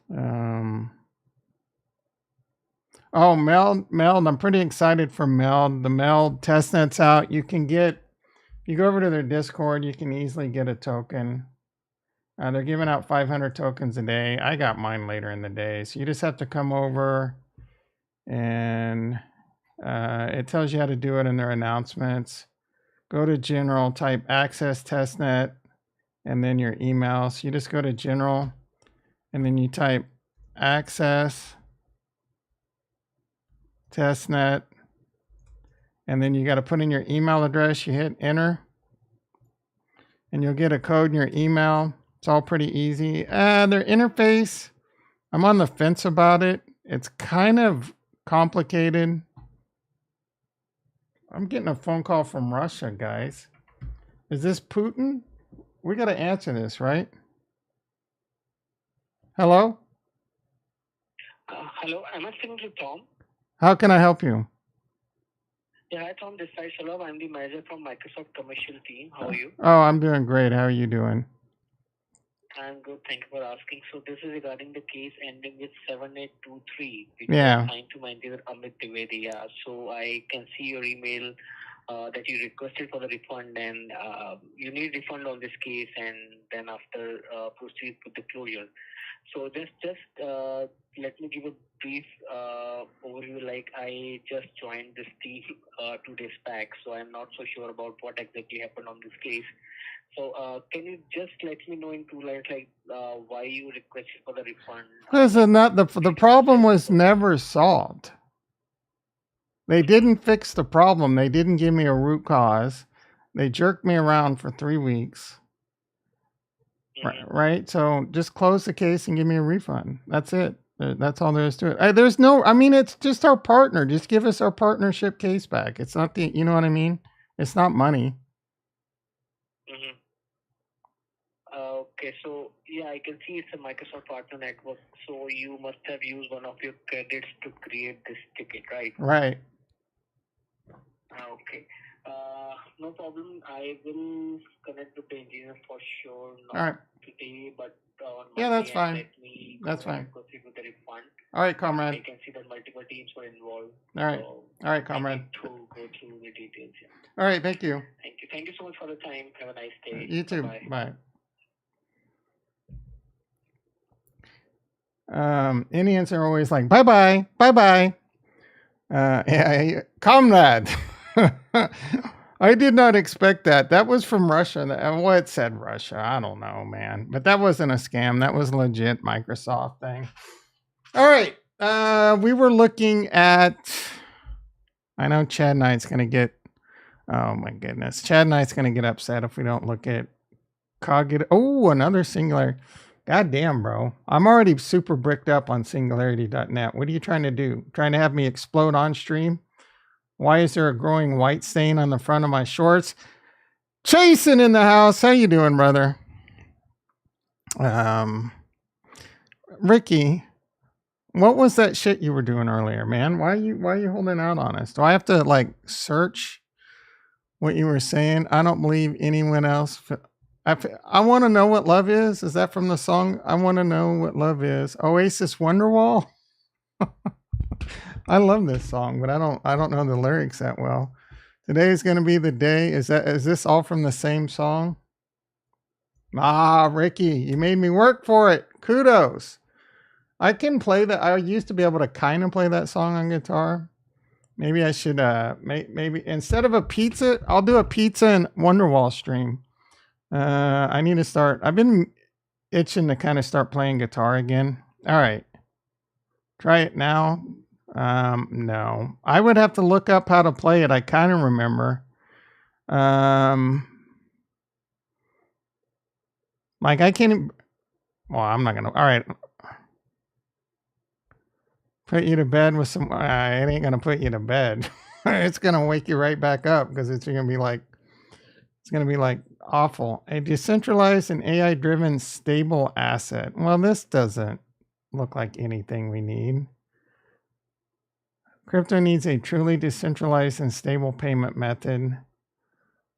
Meld. I'm pretty excited for Meld. The Meld testnet's out. You can get, if you go over to their Discord, you can easily get a token. They're giving out 500 tokens a day. I got mine later in the day. So you just have to come over and it tells you how to do it in their announcements. Go to general, type access testnet, and then your email. So you just go to general and then you type access testnet, and then you got to put in your email address. You hit enter and you'll get a code in your email. It's all pretty easy. Their interface, I'm on the fence about it. It's kind of complicated. I'm getting a phone call from Russia, guys. Is this Putin? We got to answer this, right? Hello? Hello, am I speaking to Tom? How can I help you? Yeah, hi Tom, this is Shalom. I'm the manager from Microsoft commercial team. How are you? Oh, I'm doing great. How are you doing? I'm good. Thank you for asking. So this is regarding the case ending with 7823, which Yeah. was signed to my dear Amit Dwivedi. Yeah. So I can see your email that you requested for the refund, and you need refund on this case, and then after proceed with the closure. So just let me give a brief overview. Like I just joined this team 2 days back, so I'm not so sure about what exactly happened on this case. So can you just let me know in 2 lines, like why you requested for the refund? Listen, Like, the problem was never solved. They didn't fix the problem. They didn't give me a root cause. They jerked me around for 3 weeks. Right? So just close the case and give me a refund. That's it. That's all there is to it. There's no, I mean, it's just our partner. Just give us our partnership case back. It's not the, you know what I mean? It's not money. Okay, so yeah, I can see it's a Microsoft Partner Network. So you must have used one of your credits to create this ticket, right? Right. Okay. No problem. I will connect with the engineer for sure. Not All right. today, but on Monday. Yeah, that's fine. Let me That's fine. proceed with the refund. All right, comrade. I can see that multiple teams were involved. All right. So all right, comrade. I need to go through the details. Yeah. All right, thank you. Thank you. Thank you so much for the time. Have a nice day. You too. Bye-bye. Bye. Indians are always like, bye bye, bye bye. Yeah, comrade. I did not expect that. That was from Russia. Well, it said Russia. I don't know, man. But that wasn't a scam. That was legit Microsoft thing. All right. We were looking at. I know Chad Knight's going to get. Oh, my goodness. Chad Knight's going to get upset if we don't look at Cogito. Oh, another singular. God damn, bro. I'm already super bricked up on singularity.net. What are you trying to do? Trying to have me explode on stream? Why is there a growing white stain on the front of my shorts? Jason in the house. How you doing, brother? Ricky, what was that shit you were doing earlier, man? Why are you holding out on us? Do I have to like search what you were saying? I don't believe anyone else. I want to know what love is. Is that from the song? I want to know what love is. Oasis Wonderwall. I love this song, but I don't know the lyrics that well. Today is going to be the day. Is this all from the same song? Ah, Ricky, you made me work for it. Kudos. I can play that. I used to be able to kind of play that song on guitar. Maybe I should maybe instead of a pizza, I'll do a pizza and Wonderwall stream. I need to start. I've been itching to kind of start playing guitar again. All right. Try it now. No. I would have to look up how to play it. I kind of remember. Like I can't. Well, I'm not gonna. All right. Put you to bed with some. It ain't gonna put you to bed. It's gonna wake you right back up because it's gonna be like awful. A decentralized and AI-driven stable asset. Well, this doesn't look like anything we need. Crypto needs a truly decentralized and stable payment method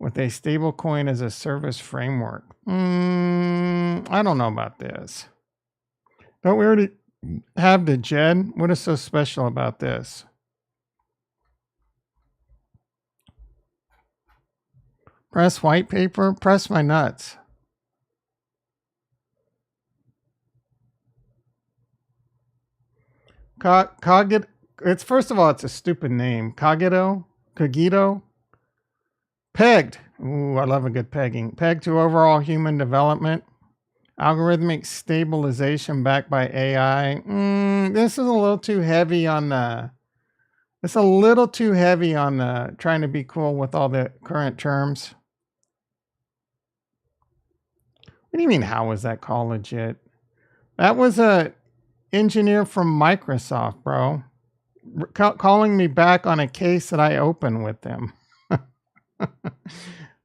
with a stable coin as a service framework. I don't know about this. Don't we already have the Jed? What is so special about this? Press white paper? Press my nuts. Cogito. It's first of all, it's a stupid name. Cogito? Pegged. Ooh, I love a good pegging. Pegged to overall human development. Algorithmic stabilization backed by AI. This is a little too heavy on the. It's a little too heavy on the trying to be cool with all the current terms. What do you mean? How was that call legit? That was a engineer from Microsoft, bro, calling me back on a case that I opened with them.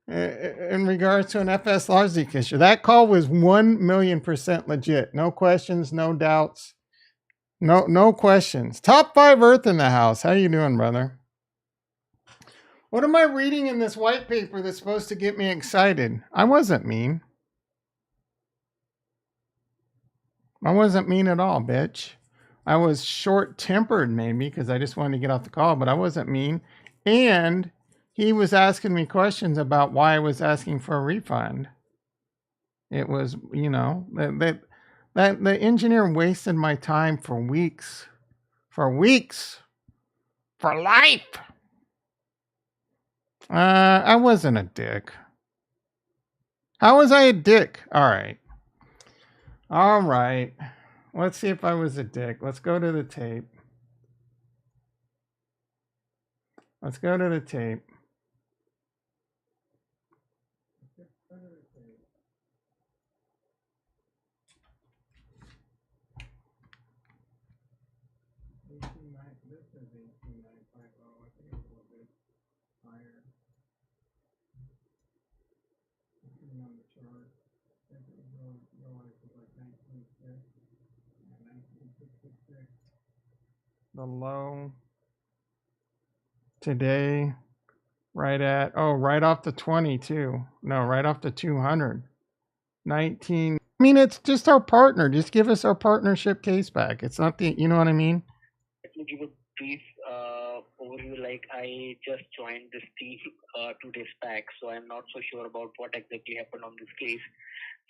In regards to an FS Logic issue. That call was 1,000,000% legit. No questions, no doubts. No questions. Top 5 Earth in the house. How you doing, brother? What am I reading in this white paper that's supposed to get me excited? I wasn't mean. I wasn't mean at all, bitch. I was short-tempered maybe because I just wanted to get off the call, but I wasn't mean. And he was asking me questions about why I was asking for a refund. It was, you know, that the engineer wasted my time for weeks. For weeks. For life. I wasn't a dick. How was I a dick? All right. All right. Let's see if I was a dick. Let's go to the tape. Let's go to the tape. This is 18950. I think it's a little bit higher. On the chart. I think it was like 1966. Yeah, 1966. The low today, right at, right off the 22. No, right off the 200. 19. I mean, it's just our partner. Just give us our partnership case back. It's not the, you know what I mean? Let me give a brief overview. Like, I just joined this team 2 days back, so I'm not so sure about what exactly happened on this case.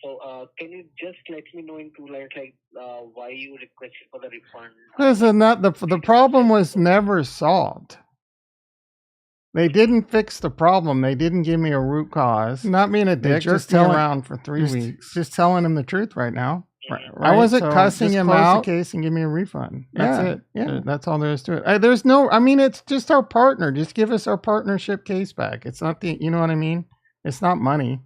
So, can you just let me know in 2 lines, like, why you requested for the refund? Listen, the problem was never solved. They didn't fix the problem. They didn't give me a root cause. Not being a dick, just telling around for 3 weeks. Just telling him the truth right now. Right. I wasn't cussing him out. The case and give me a refund. That's it. Yeah, that's all there is to it. There's no. I mean, it's just our partner. Just give us our partnership case back. It's not the. You know what I mean? It's not money.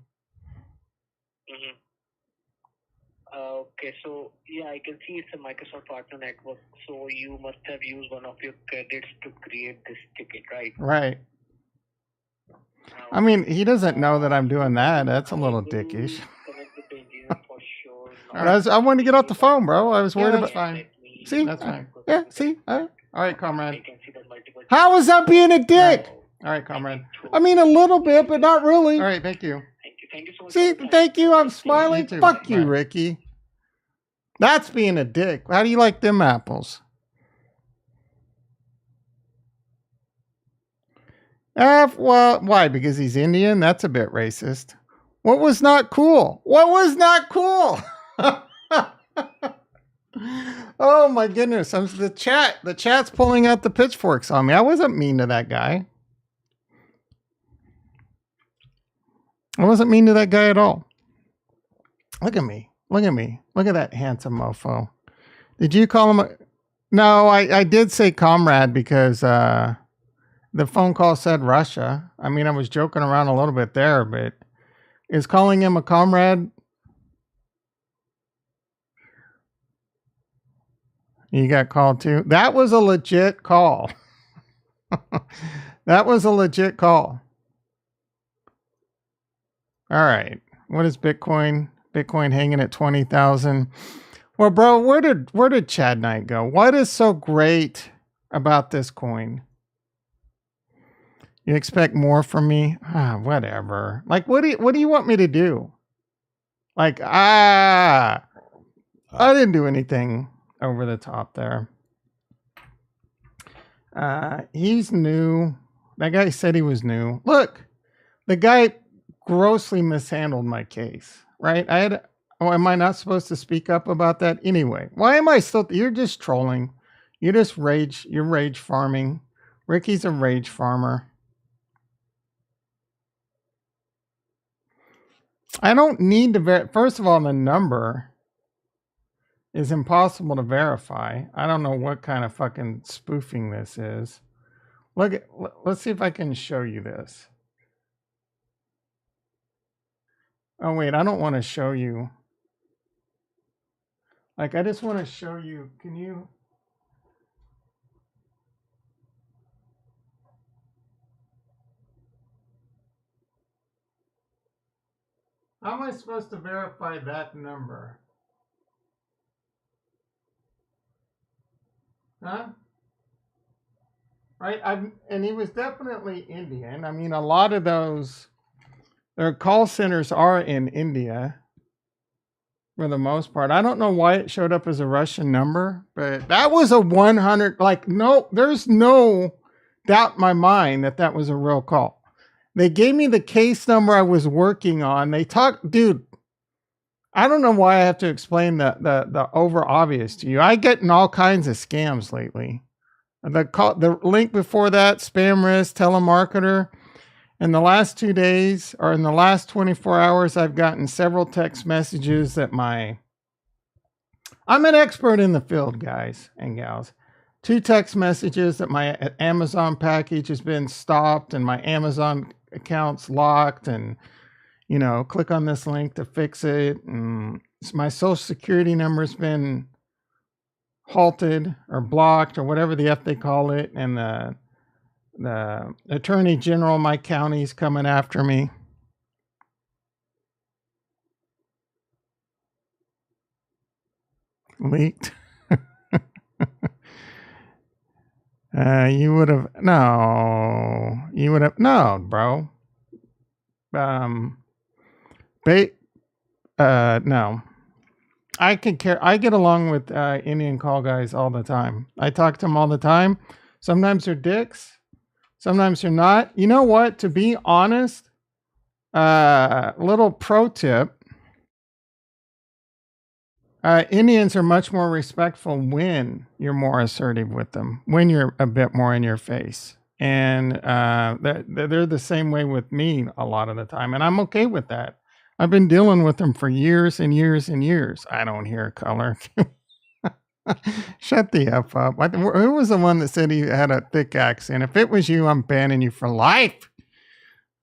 Okay, so yeah, I can see it's a Microsoft Partner Network. So you must have used one of your credits to create this ticket, right? Right. I mean, he doesn't know that I'm doing that. That's a little dickish. I wanted to get off the phone, bro. I was worried about. Fine. See, that's fine. Yeah, see. All right, comrade. How was that being a dick? All right, comrade. I mean, a little bit, but not really. All right, thank you. Thank you so much. See, thank you. I'm smiling. Fuck you, Ricky. That's being a dick. How do you like them apples? Well, why? Because he's Indian? That's a bit racist. What was not cool? What was not cool? Oh my goodness. The chat's pulling out the pitchforks on me. I wasn't mean to that guy. I wasn't mean to that guy at all. Look at me. Look at me. Look at that handsome mofo. Did you call him No, I did say comrade because the phone call said Russia. I mean, I was joking around a little bit there, but is calling him a comrade? You got called too? That was a legit call. That was a legit call. All right. What is Bitcoin? Bitcoin hanging at 20,000. Well, bro, where did Chad Knight go? What is so great about this coin? You expect more from me? Whatever. Like, what do you want me to do? Like, I didn't do anything over the top there. He's new. That guy said he was new. Look, the guy grossly mishandled my case, right? Am I not supposed to speak up about that anyway? Why am I still? You're just trolling. You're rage farming. Ricky's a rage farmer. I don't need to first of all, the number is impossible to verify. I don't know what kind of fucking spoofing this is. Let's see if I can show you this. Oh wait, I don't want to show you. Like, I just want to show you. Can you? How am I supposed to verify that number? Huh? Right? And he was definitely Indian. I mean, a lot of their call centers are in India. for the most part. I don't know why it showed up as a Russian number, but that was a 100. Like, no, there's no doubt in my mind that that was a real call. They gave me the case number I was working on. They talked, dude. I don't know why I have to explain the over obvious to you. I get in all kinds of scams lately. The link before that, spam risk, telemarketer. In the last 2 days, or in the last 24 hours, I've gotten several text messages that I'm an expert in the field, guys and gals. 2 text messages that my Amazon package has been stopped and my Amazon account's locked, and click on this link to fix it. And my social security number's been halted or blocked or whatever the F they call it. And the attorney general of my county's coming after me. Leaked. You would have no, bro. No. I get along with Indian call guys all the time. I talk to them all the time. Sometimes they're dicks. Sometimes they're not. You know what? To be honest, little pro tip. Indians are much more respectful when you're more assertive with them, when you're a bit more in your face. And they're the same way with me a lot of the time. And I'm okay with that. I've been dealing with them for years and years and years. I don't hear color. Shut the F up. Who was the one that said he had a thick accent? If it was you, I'm banning you for life.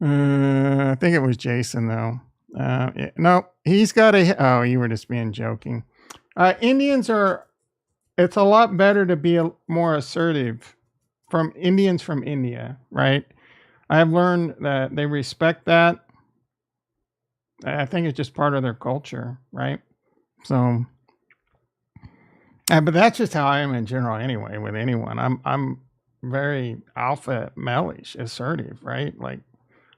I think it was Jason, though. No, he's got oh, you were just being joking. Indians it's a lot better to be more assertive from Indians from India, right? I've learned that they respect that. I think it's just part of their culture, right? So, but that's just how I am in general anyway, with anyone. I'm very alpha male-ish, assertive, right? Like,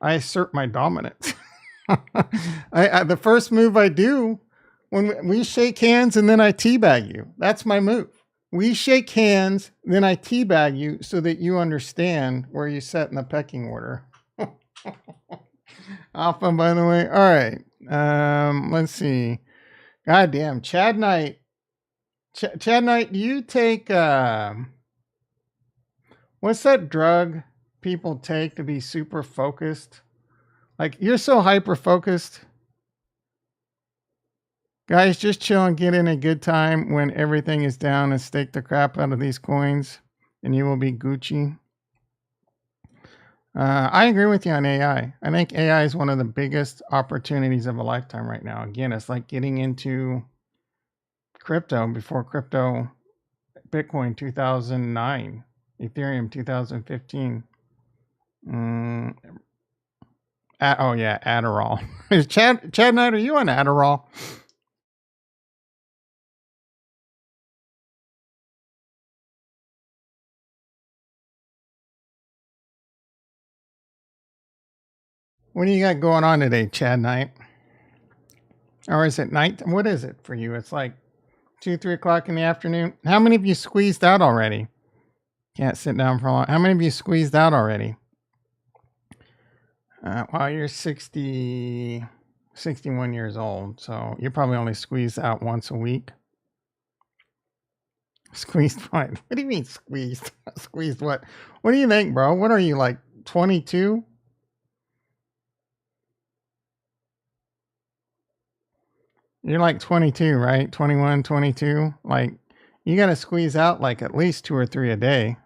I assert my dominance. The first move I do when we shake hands and then I teabag you. That's my move. We shake hands, then I teabag you so that you understand where you set in the pecking order. Alpha, by the way. All right. Let's see. Goddamn, Chad Knight. Chad Knight, do you take what's that drug people take to be super focused? Like, you're so hyper focused. Guys, just chill and get in a good time when everything is down and stake the crap out of these coins and you will be Gucci. I agree with you on AI. I think AI is one of the biggest opportunities of a lifetime right now. Again, it's like getting into crypto before crypto, Bitcoin 2009, Ethereum 2015. Oh yeah, Adderall. Is Chad Knight, are you on Adderall? What do you got going on today, Chad Knight? Or is it night? What is it for you? It's like 2-3 o'clock in the afternoon. How many of you squeezed out already? Can't sit down for a long. How many of you squeezed out already? Well, you're 61 years old, so you're probably only squeezed out once a week. Squeezed what? What do you mean squeezed? Squeezed what? What do you think, bro? What are you, like 22? You're like 22, right? 21, 22. Like, you got to squeeze out like at least 2 or 3 a day.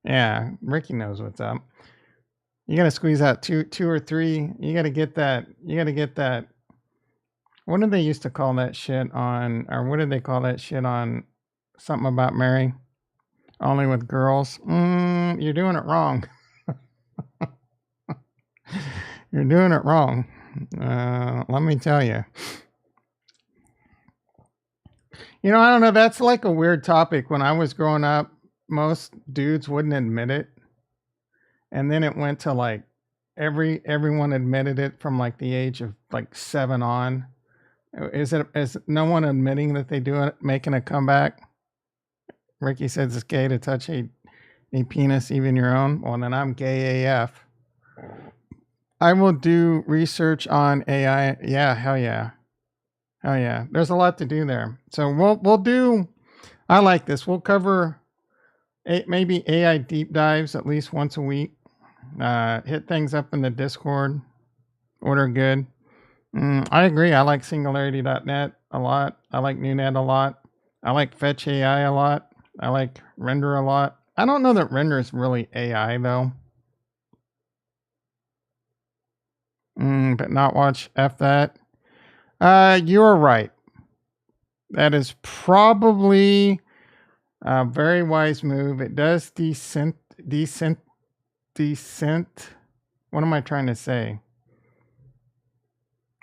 Yeah, Ricky knows what's up. You got to squeeze out two or 3. You got to get that. What did they used to call that shit on, or what did they call that shit on something about Mary? Only with girls. You're doing it wrong. You're doing it wrong. Let me tell you. I don't know. That's like a weird topic. When I was growing up, most dudes wouldn't admit it. And then it went to like everyone admitted it from like the age of like 7 on. Is no one admitting that they do it, making a comeback? Ricky says it's gay to touch a penis, even your own. Well, then I'm gay AF. I will do research on AI. Yeah, hell yeah. Hell yeah. There's a lot to do there. So we'll do, I like this. We'll cover maybe AI deep dives at least once a week. Hit things up in the Discord. Order good. I agree. I like singularity.net a lot. I like NewNet a lot. I like Fetch AI a lot. I like Render a lot. I don't know that Render is really AI though. But not watch F that. You are right. That is probably a very wise move. It does descent. What am I trying to say?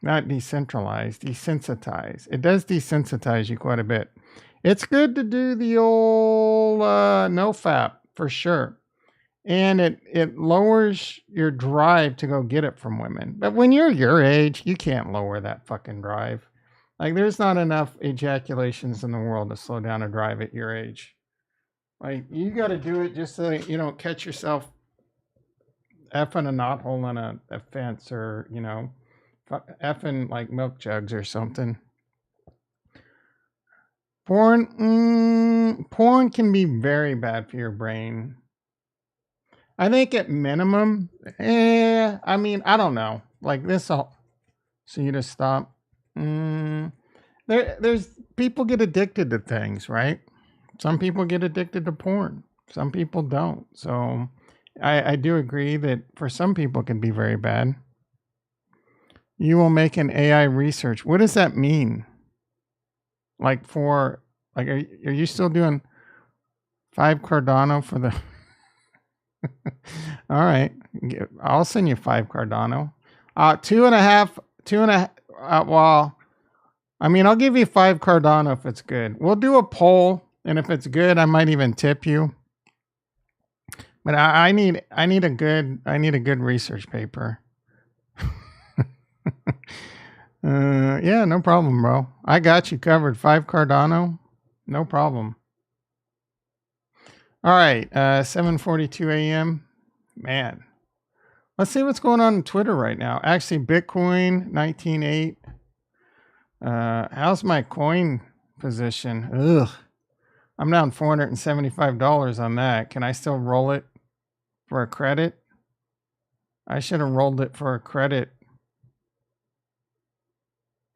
Not decentralize, desensitize. It does desensitize you quite a bit. It's good to do the old nofap for sure. And it lowers your drive to go get it from women. But when you're your age, you can't lower that fucking drive. Like there's not enough ejaculations in the world to slow down a drive at your age. Like you got to do it just so you don't catch yourself effing a knothole in a fence or, effing like milk jugs or something. Porn can be very bad for your brain. I think at minimum, I mean, I don't know. Like this all, so you just stop. There's people get addicted to things, right? Some people get addicted to porn. Some people don't. So I do agree that for some people it can be very bad. You will make an AI research. What does that mean? Like are you still doing 5 Cardano for the... All right. I'll send you 5 Cardano. 2.5, well, I mean, I'll give you 5 Cardano if it's good. We'll do a poll, and if it's good, I might even tip you. But I need a good research paper. Yeah, no problem, bro. I got you covered. 5 Cardano, no problem. All right, 7:42 a.m. Man, let's see what's going on in Twitter right now. Actually, Bitcoin 19.8. How's my coin position? Ugh, I'm down $475 on that. Can I still roll it for a credit? I should have rolled it for a credit.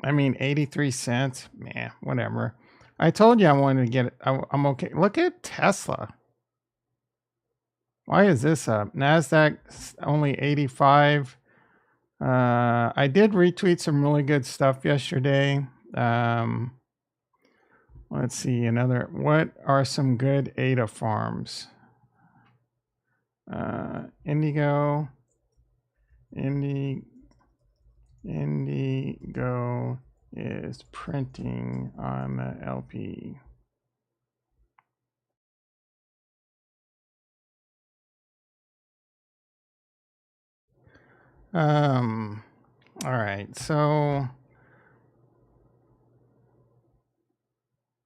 I mean, 83 cents. Man, whatever. I told you I wanted to get it. I'm okay. Look at Tesla. Why is this up? NASDAQ only 85. I did retweet some really good stuff yesterday. Let's see what are some good ADA farms? Indigo is printing on the LP. All right, so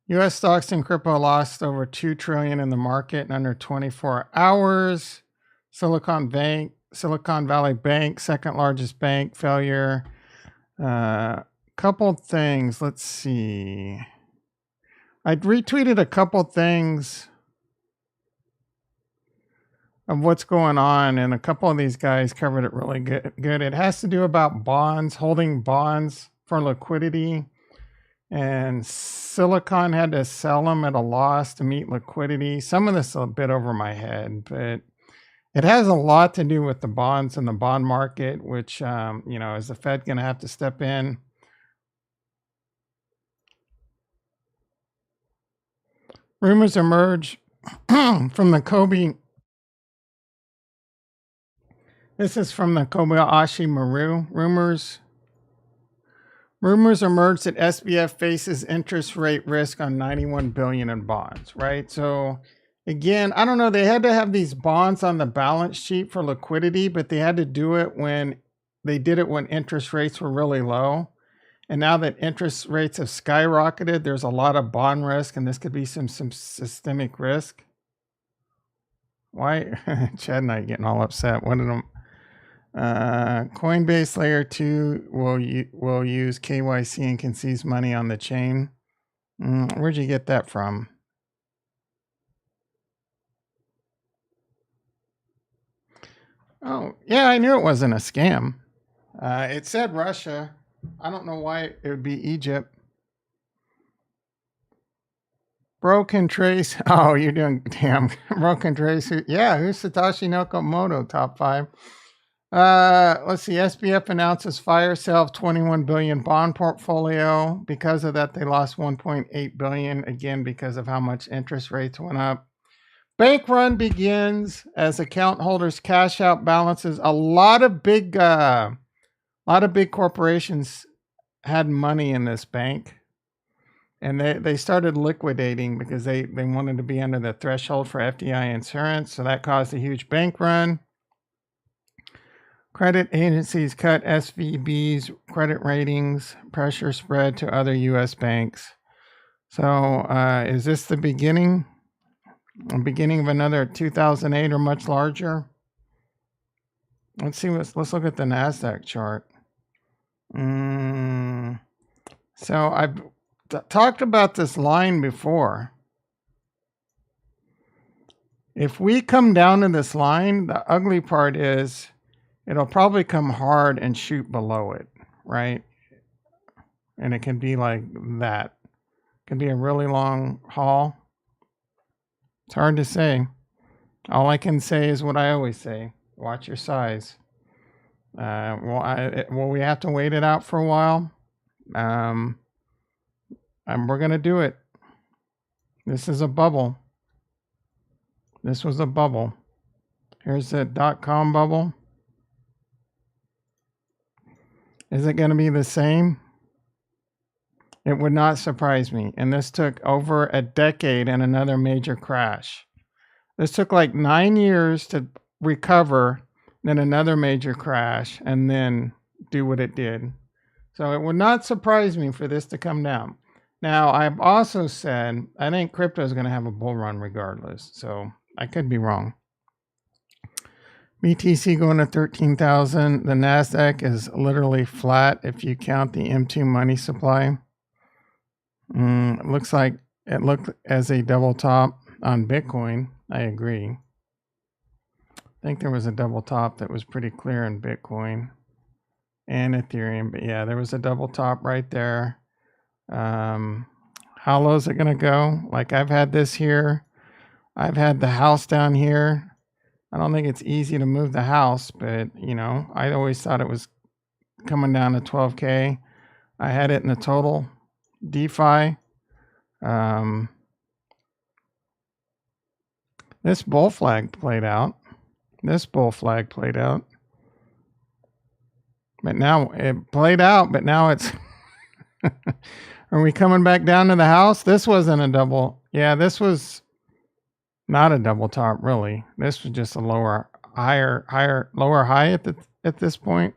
U.S. stocks and crypto lost over $2 trillion in the market in under 24 hours. Silicon Valley Bank, second largest bank, failure. Couple things. Let's see. I retweeted a couple things of what's going on, and a couple of these guys covered it really good. It has to do about bonds, holding bonds for liquidity. And Silicon had to sell them at a loss to meet liquidity. Some of this is a bit over my head, but it has a lot to do with the bonds and the bond market, which, is the Fed going to have to step in? Rumors emerge from the Kobe. This is from the Kobayashi Maru. Rumors emerge that SBF faces interest rate risk on $91 billion in bonds, right? So again, I don't know, they had to have these bonds on the balance sheet for liquidity, but they had to do it when interest rates were really low. And now that interest rates have skyrocketed, there's a lot of bond risk, and this could be some systemic risk. Why Chad and I getting all upset? One of them, Coinbase Layer 2 will use KYC and can seize money on the chain. Where'd you get that from? Oh, yeah, I knew it wasn't a scam. It said Russia. I don't know why it would be Egypt. Broken Trace. Oh, you're doing damn. Broken Trace. Yeah, who's Satoshi Nakamoto? Top 5. Let's see. SBF announces fire sale of 21 billion bond portfolio. Because of that, they lost 1.8 billion again because of how much interest rates went up. Bank run begins as account holders cash out balances. A lot of big corporations had money in this bank, and they started liquidating because they wanted to be under the threshold for FDI insurance. So that caused a huge bank run. Credit agencies cut SVB's credit ratings, pressure spread to other U.S. banks. So is this the beginning? The beginning of another 2008 or much larger? Let's see. Let's look at the NASDAQ chart. So I've talked about this line before. If we come down to this line, the ugly part is it'll probably come hard and shoot below it, right? And it can be like that. It can be a really long haul. It's hard to say. All I can say is what I always say. Watch your size. Well, we have to wait it out for a while. And we're going to do it. This is a bubble. This was a bubble. Here's the .com bubble. Is it going to be the same? It would not surprise me. And this took over a decade and another major crash. This took like 9 years to recover, then another major crash, and then do what it did. So it would not surprise me for this to come down. Now, I've also said I think crypto is going to have a bull run regardless. So I could be wrong. BTC going to 13,000. The NASDAQ is literally flat if you count the M2 money supply. It looks like it looked as a double top on Bitcoin. I agree. I think there was a double top that was pretty clear in Bitcoin and Ethereum. But yeah, there was a double top right there. How low is it going to go? Like I've had this here. I've had the house down here. I don't think it's easy to move the house, but you know, I always thought it was coming down to 12K. I had it in the total DeFi. This bull flag played out. But now it played out, but now it's are we coming back down to the house? This wasn't a double. Yeah, this was not a double top really. This was just a lower high at this point.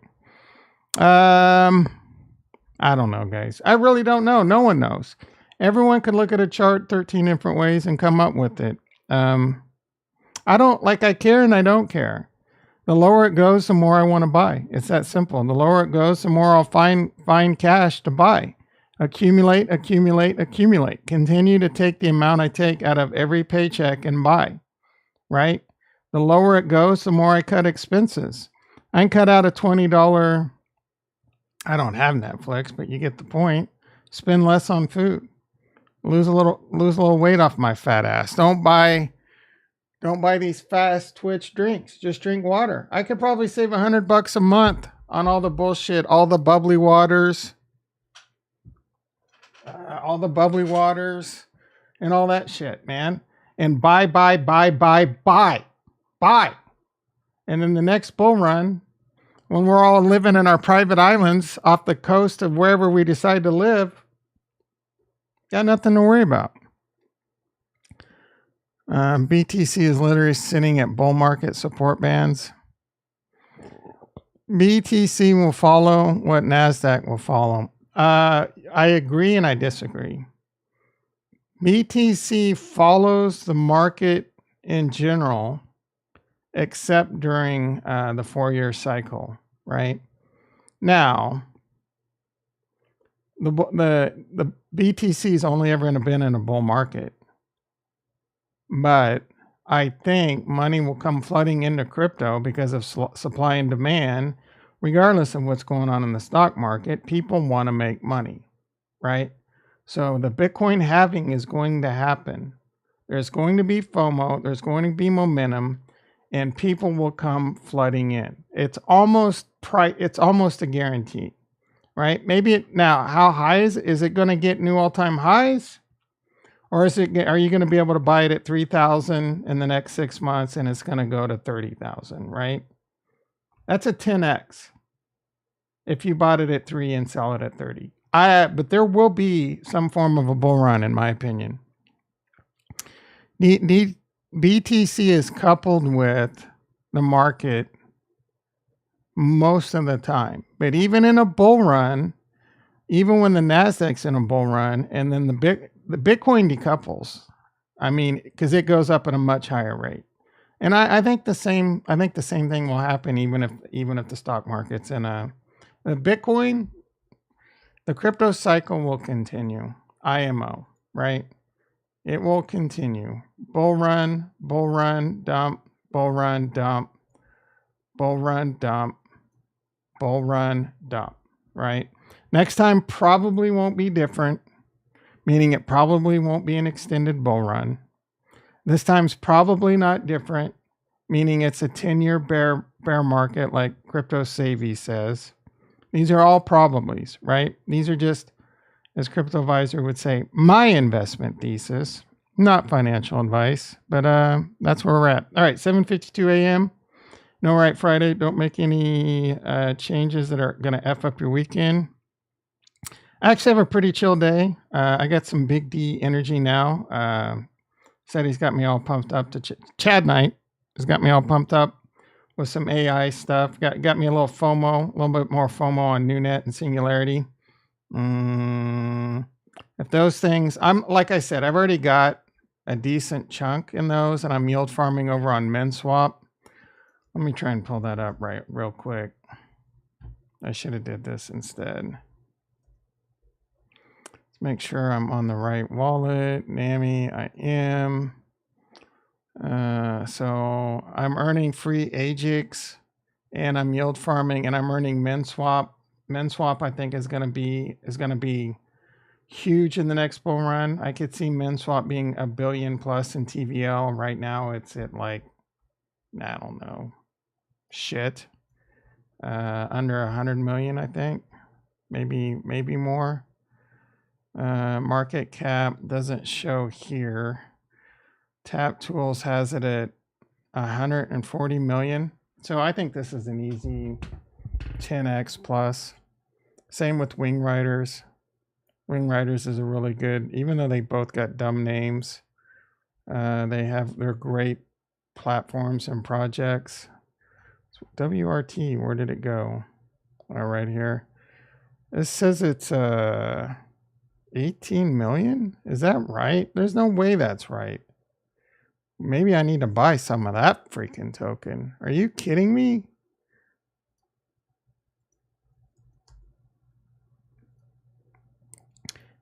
I don't know, guys. I really don't know. No one knows. Everyone could look at a chart 13 different ways and come up with it. I care and I don't care. The lower it goes, the more I want to buy. It's that simple. The lower it goes, the more I'll find cash to buy. Accumulate. Continue to take the amount I take out of every paycheck and buy, right? The lower it goes, the more I cut expenses. I can cut out a $20. I don't have Netflix, but you get the point. Spend less on food. Lose a little weight off my fat ass. Don't buy these fast twitch drinks. Just drink water. I could probably save $100 a month on all the bullshit, all the bubbly waters, and all that shit, man. And buy. And then the next bull run, when we're all living in our private islands off the coast of wherever we decide to live, got nothing to worry about. BTC is literally sitting at bull market support bands. BTC will follow what NASDAQ will follow. I agree and I disagree. BTC follows the market in general, except during the 4-year cycle, right? Now, the BTC's only ever been in a bull market, but I think money will come flooding into crypto because of supply and demand, regardless of what's going on in the stock market. People want to make money, right? So the Bitcoin halving is going to happen. There's going to be FOMO, there's going to be momentum, and people will come flooding in. It's almost a guarantee, right? Now, how high is it going to get new all-time highs? Or are you going to be able to buy it at 3,000 in the next 6 months and it's going to go to 30,000, right? That's a 10x if you bought it at 3 and sell it at 30. But there will be some form of a bull run, in my opinion. BTC is coupled with the market most of the time. But even in a bull run, even when the Nasdaq's in a bull run, and then the Bitcoin decouples, I mean, because it goes up at a much higher rate. And I think the same thing will happen even if the stock market's in the Bitcoin, the crypto cycle will continue. IMO, right? It will continue. Bull run, dump, bull run, dump, bull run, dump, bull run, dump, right? Next time probably won't be different, meaning it probably won't be an extended bull run. This time's probably not different, meaning it's a 10-year bear market like Crypto Savvy says. These are all probablys, right? These are just, as Crypto Advisor would say, my investment thesis, not financial advice, but that's where we're at. All right, 7:52 a.m. No Right Friday. Don't make any changes that are going to F up your weekend. I actually have a pretty chill day. I got some Big D energy now. Said he's got me all pumped up to Chad Knight has got me all pumped up with some AI stuff. Got me a little FOMO, a little bit more FOMO on NewNet and Singularity. If those things, like I said, I've already got a decent chunk in those, and I'm yield farming over on MenSwap. Let me try and pull that up real quick. I should have did this instead. Let's make sure I'm on the right wallet. NAMI, I am. So I'm earning free AGIX, and I'm yield farming, and I'm earning MenSwap. MenSwap, I think, is gonna be huge in the next bull run. I could see MenSwap being $1 billion plus in TVL. Right now, it's at like, I don't know, under 100 million, I think, maybe more. Market cap doesn't show here. Tap Tools has it at 140 million. So I think this is an easy 10x plus. Same with Wing Riders. Wing Riders is a really good, even though they both got dumb names, they're great platforms and projects. WRT, where did it go? Right here. It says it's 18 million. Is that right? There's no way that's right. Maybe I need to buy some of that freaking token. Are you kidding me?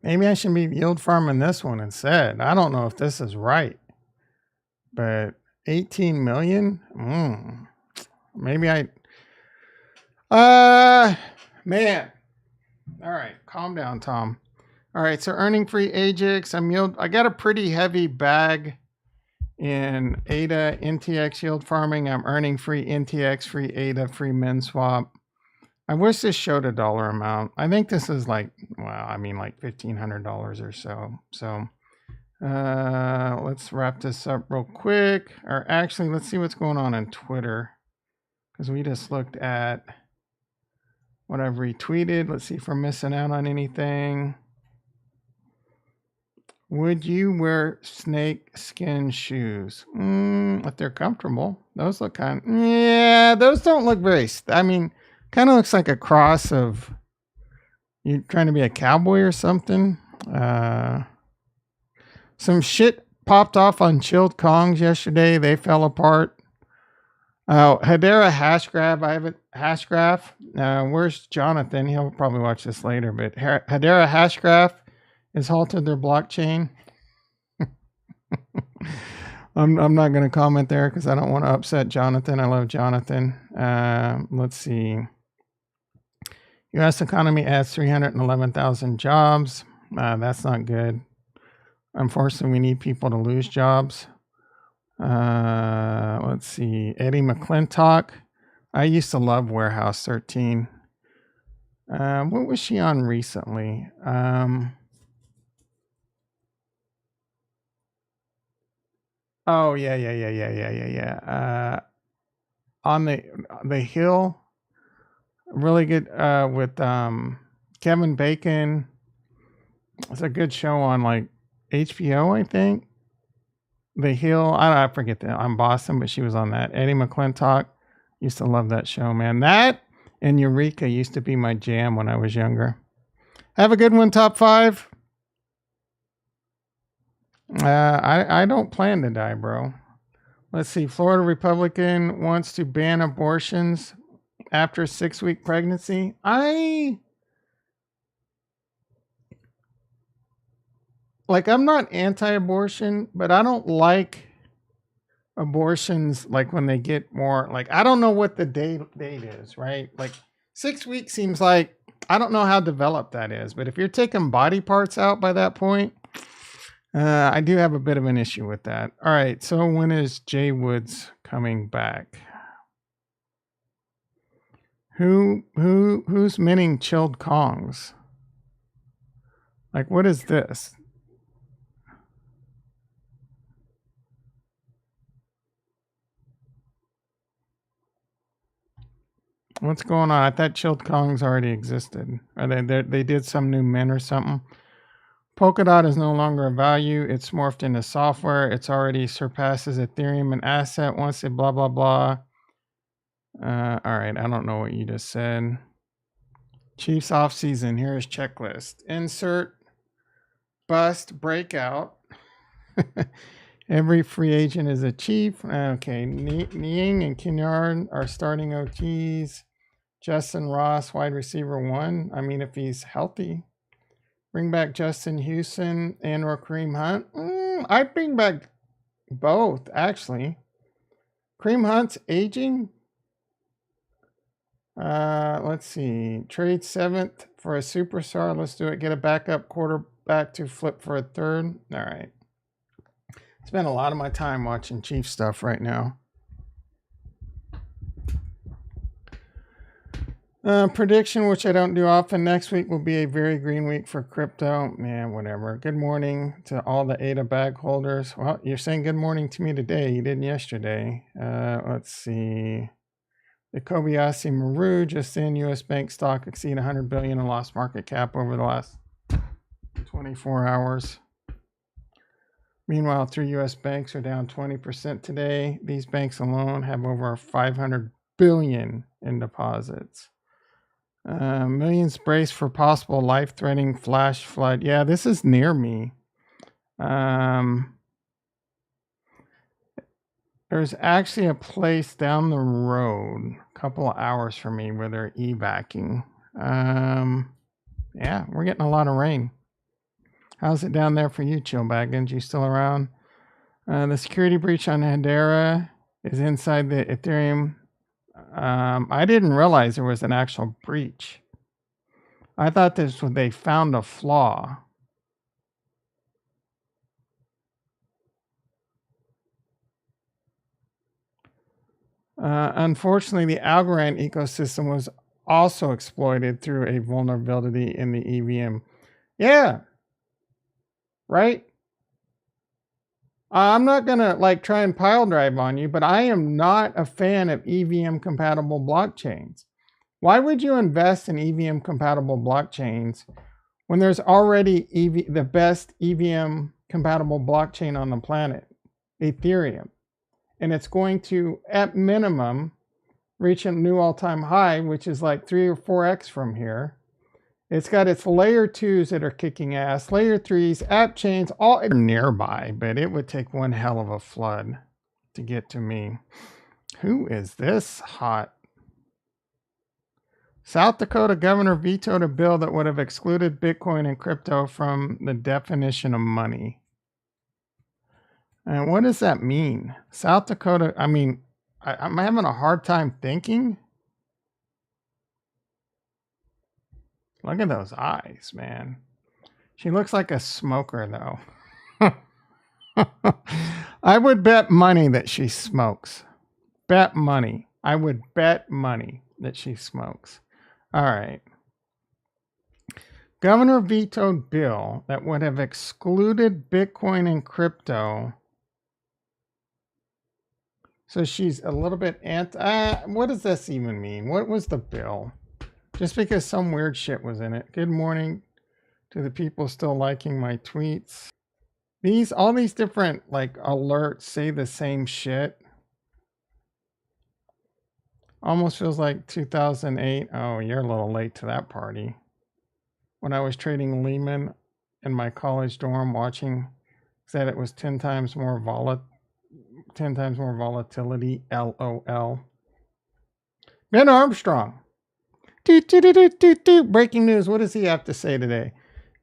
Maybe I should be yield farming this one instead. I don't know if this is right, but 18 million? Maybe man. All right, calm down, Tom. All right, so earning free AGIX. I got a pretty heavy bag in ADA, NTX yield farming. I'm earning free NTX, free ADA, free MenSwap. I wish this showed a dollar amount. I think this is like $1,500 or so. So let's wrap this up real quick. Or actually, let's see what's going on Twitter, because we just looked at what I've retweeted. Let's see if we're missing out on anything. Would you wear snake skin shoes? If they're comfortable. Those look those don't look very, kind of looks like a cross of You trying to be a cowboy or something? Some shit popped off on Chilled Kongs yesterday. They fell apart. Oh, Hedera Hashgraph. I have a Hashgraph. Where's Jonathan? He'll probably watch this later. But Hedera Hashgraph has halted their blockchain. I'm not going to comment there because I don't want to upset Jonathan. I love Jonathan. Let's see. U.S. economy adds 311,000 jobs. That's not good. Unfortunately, we need people to lose jobs. Let's see. Eddie McClintock. I used to love Warehouse 13. What was she on recently? Oh yeah. On the Hill, really good. With Kevin Bacon. It's a good show on like HBO, I think. The Hill. I forget that. I'm Boston, but she was on that. Eddie McClintock. Used to love that show, man. That and Eureka used to be my jam when I was younger. Have a good one, top 5. I don't plan to die, bro. Let's see. Florida Republican wants to ban abortions after 6-week pregnancy. I'm not anti-abortion, but I don't like abortions like when they get more like I don't know what the date is, right? Like 6 weeks seems like I don't know how developed that is, but if you're taking body parts out by that point, I do have a bit of an issue with that. All right, so when is Jay Woods coming back? Who's minting Chilled Kongs? Like, what is this? What's going on? I thought Chilled Kongs already existed. Or they did some new mint or something. Polkadot is no longer a value. It's morphed into software. It's already surpasses Ethereum an asset once it blah, blah, blah. All right. I don't know what you just said. Chiefs off season. Here's checklist. Insert, bust, breakout. Every free agent is a chief. Okay. Niang and Kinyard are starting OTs. Justin Ross, wide receiver 1. I mean, if he's healthy. Bring back Justin Houston and or Kareem Hunt. I'd bring back both, actually. Kareem Hunt's aging. Let's see. Trade 7th for a superstar. Let's do it. Get a backup quarterback to flip for a 3rd. All right. Spend a lot of my time watching Chief stuff right now. Prediction, which I don't do often. Next week will be a very green week for crypto. Man, whatever. Good morning to all the ADA bag holders. Well, you're saying good morning to me today. You didn't yesterday. Let's see. The Kobayashi Maru just in. U.S. bank stock exceed 100 billion in lost market cap over the last 24 hours. Meanwhile, 3 U.S. banks are down 20% today. These banks alone have over 500 billion in deposits. Millions brace for possible life-threatening flash flood. Yeah, this is near me. There's actually a place down the road, a couple of hours from me, where they're evacuating. Yeah, we're getting a lot of rain. How's it down there for you, Chill Baggins? You still around? The security breach on Hedera is inside the Ethereum. I didn't realize there was an actual breach. I thought this was they found a flaw. Unfortunately, the Algorand ecosystem was also exploited through a vulnerability in the EVM. Yeah. Right? I'm not going to try and pile drive on you, but I am not a fan of EVM compatible blockchains. Why would you invest in EVM compatible blockchains when there's already the best EVM compatible blockchain on the planet, Ethereum? And it's going to, at minimum, reach a new all-time high, which is like 3 or 4x from here. It's got its layer 2s that are kicking ass, layer 3s, app chains, all nearby, but it would take one hell of a flood to get to me. Who is this hot? South Dakota governor vetoed a bill that would have excluded Bitcoin and crypto from the definition of money. And what does that mean? South Dakota, I mean, I'm having a hard time thinking. Look at those eyes, man. She looks like a smoker, though. I would bet money that she smokes. Bet money. I would bet money that she smokes. All right. Governor vetoed bill that would have excluded Bitcoin and crypto. So she's a little bit anti. What does this even mean? What was the bill? Just because some weird shit was in it. Good morning to the people still liking my tweets. All these different like alerts say the same shit. Almost feels like 2008. Oh, you're a little late to that party. When I was trading Lehman in my college dorm, watching said it was 10 times more volatility. LOL. Ben Armstrong. Breaking news. What does he have to say today?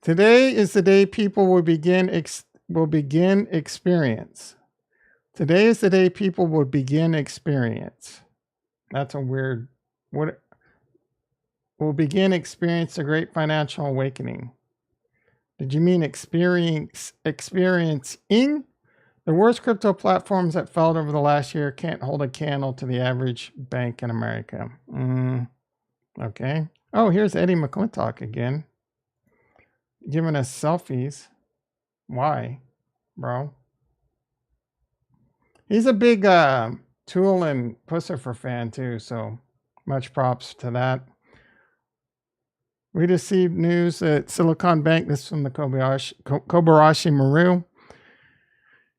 Today is the day people will begin experience. Today is the day people will begin experience. That's a weird. What? Will begin experience the great financial awakening. Did you mean experiencing? The worst crypto platforms that failed over the last year can't hold a candle to the average bank in America. Okay. Oh, here's Eddie McClintock again. Giving us selfies. Why, bro? He's a big Tool and Pussifer fan too, so much props to that. We received news that Silicon Bank, this is from the Kobayashi Maru,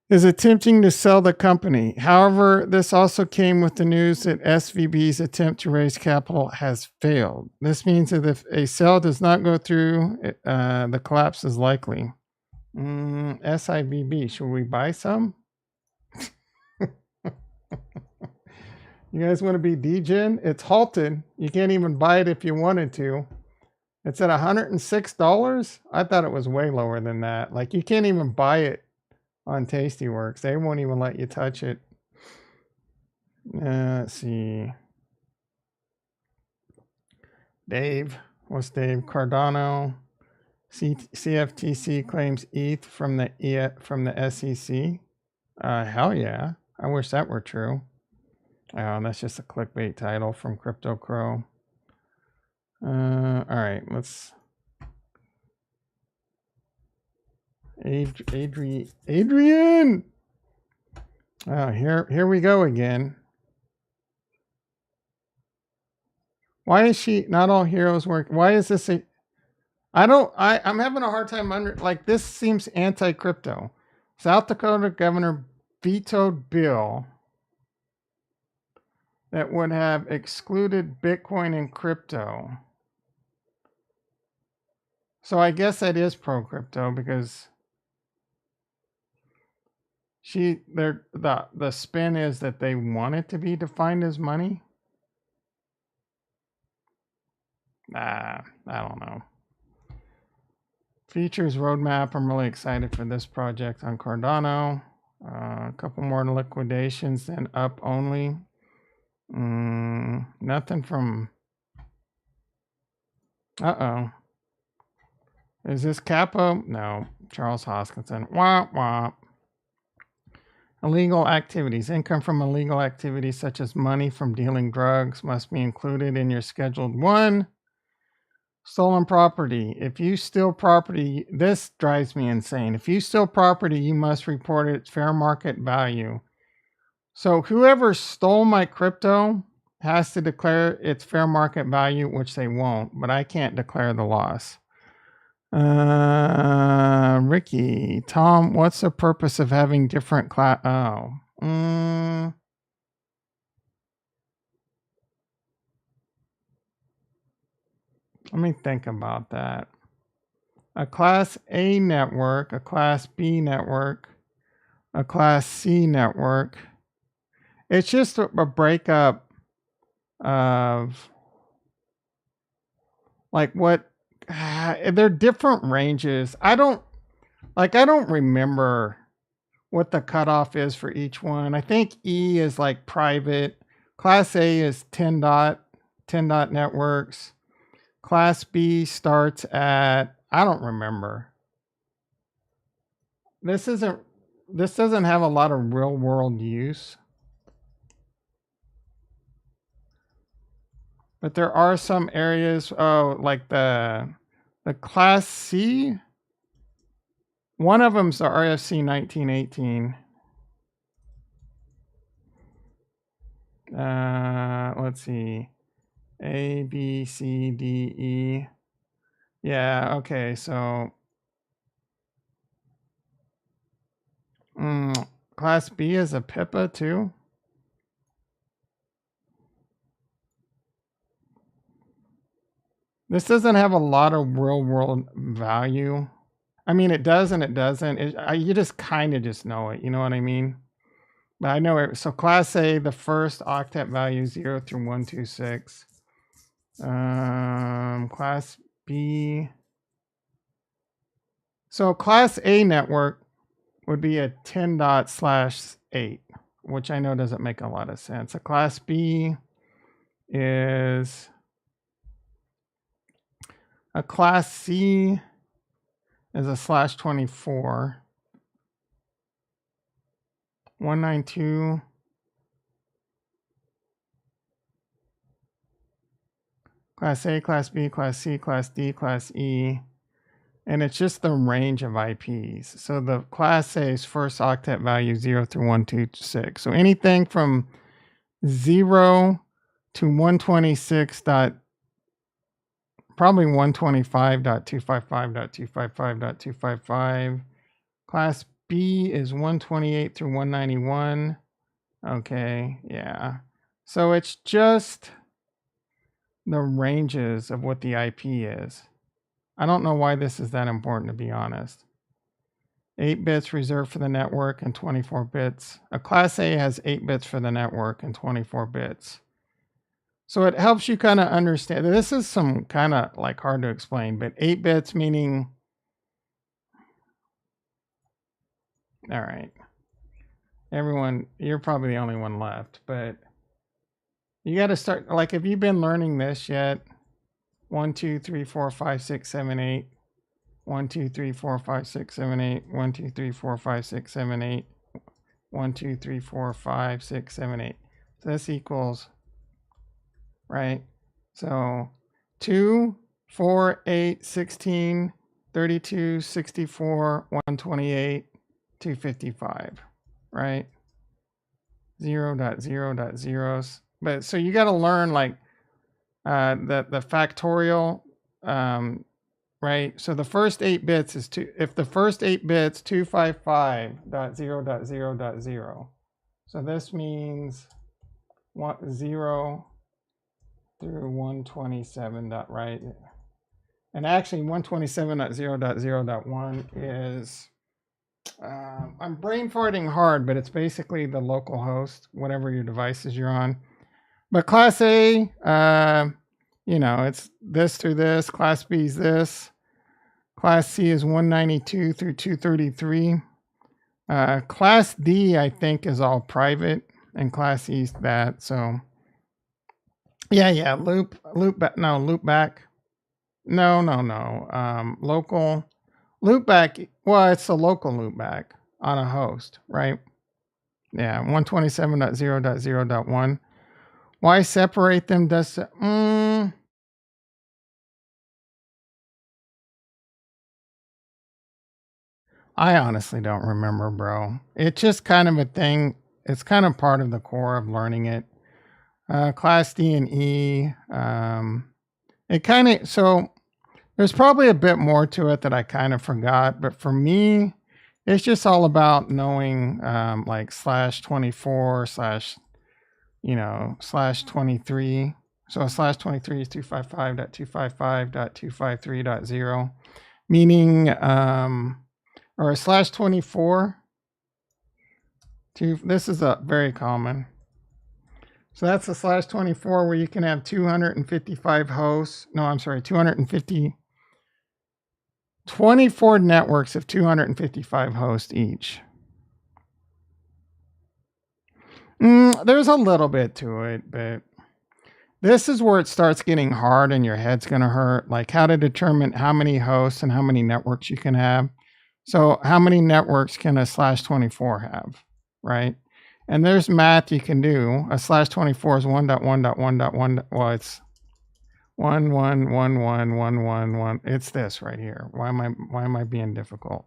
is attempting to sell the company. However, this also came with the news that SVB's attempt to raise capital has failed. This means that if a sale does not go through, the collapse is likely. SIVB, should we buy some? You guys want to be degen? It's halted. You can't even buy it if you wanted to. It's at $106. I thought it was way lower than that. Like, you can't even buy it on Tastyworks. They won't even let you touch it. Let's see. Dave. What's Dave? Cardano. CFTC claims ETH from the SEC. Hell yeah. I wish that were true. Oh, that's just a clickbait title from Crypto Crow. All right, let's. Adrian. Oh, here we go again. Why is she? Not all heroes work. Why is this a? I'm having a hard time like, this seems anti-crypto. South Dakota governor vetoed bill that would have excluded Bitcoin and crypto. So I guess that is pro-crypto because the spin is that they want it to be defined as money. I don't know. Features roadmap. I'm really excited for this project on Cardano. A couple more liquidations and up only. Nothing from. Is this Capo? No. Charles Hoskinson. Womp womp. Illegal activities. Income from illegal activities such as money from dealing drugs must be included in your Scheduled 1. Stolen property. If you steal property, this drives me insane. If you steal property, you must report its fair market value. So whoever stole my crypto has to declare its fair market value, which they won't, but I can't declare the loss. Ricky, Tom, what's the purpose of having different class? Let me think about that. A class A network, a class B network, a class C network. It's just a breakup of like what they're different ranges. I don't remember what the cutoff is for each one. I think E is like private. Class A is 10 dot networks. Class B starts at, I don't remember. This doesn't have a lot of real world use. But there are some areas, like the class C. One of them's the RFC 1918. Let's see. A, B, C, D, E. Yeah, okay, so class B is a PIPA too. This doesn't have a lot of real world value. I mean, it does and it doesn't. You just kind of just know it. You know what I mean? But I know it. So class A, the first octet value 0 through 126. Class B. So class A network would be a 10 dot /8, which I know doesn't make a lot of sense. A class B is a class C is a /24. 192. Class A, Class B, Class C, Class D, Class E. And it's just the range of IPs. So the Class A's first octet value 0 through 126. So anything from 0 to 126 probably 125.255.255.255. Class B is 128 through 191. Okay, yeah. So it's just the ranges of what the IP is. I don't know why this is that important, to be honest. 8 bits reserved for the network and 24 bits. A Class A has 8 bits for the network and 24 bits. So it helps you kind of understand. This is some kind of like hard to explain, but 8 bits meaning, all right. Everyone, you're probably the only one left, but you got to start, like, have you been learning this yet? 1, 2, 3, 4, 5, 6, 7, 8. 1, 2, 3, 4, 5, 6, 7, 8. 1, 2, 3, 4, 5, 6, 7, 8. 1, 2, 3, 4, 5, 6, 7, 8. So this equals, right? So 2, 4, 8, 16, 32, 64, 128, 255, right? 0.0.0s. But so you got to learn like the factorial, right? So the first 8 bits is if the first 8 bits 255.0.0.0. So this means 0 through 127 dot, right? And actually 127.0.0.1 is I'm brain farting hard, but it's basically the local host, whatever your devices you're on. But Class A, it's this through this. Class B is this. Class C is 192 through 233. Class D, I think, is all private, and Class E is that. So, yeah, loop back. No, loop back. No. Local loop back. Well, it's a local loop back on a host, right? Yeah, 127.0.0.1. Why separate them? I honestly don't remember, bro. It's just kind of a thing. It's kind of part of the core of learning it. Class D and E. So there's probably a bit more to it that I kind of forgot, but for me, it's just all about knowing like /24 /23. So a slash 23 is 255.255.253.0, meaning, or a slash 24. This is a very common. So that's a slash 24 where you can have 255 hosts. No, I'm sorry, 24 networks of 255 hosts each. There's a little bit to it, but this is where it starts getting hard and your head's going to hurt. Like how to determine how many hosts and how many networks you can have. So how many networks can a slash 24 have, right? And there's math you can do. A slash 24 is 1.1.1.1. Well, it's 1.1.1.1.1.1. It's this right here. Why am I being difficult?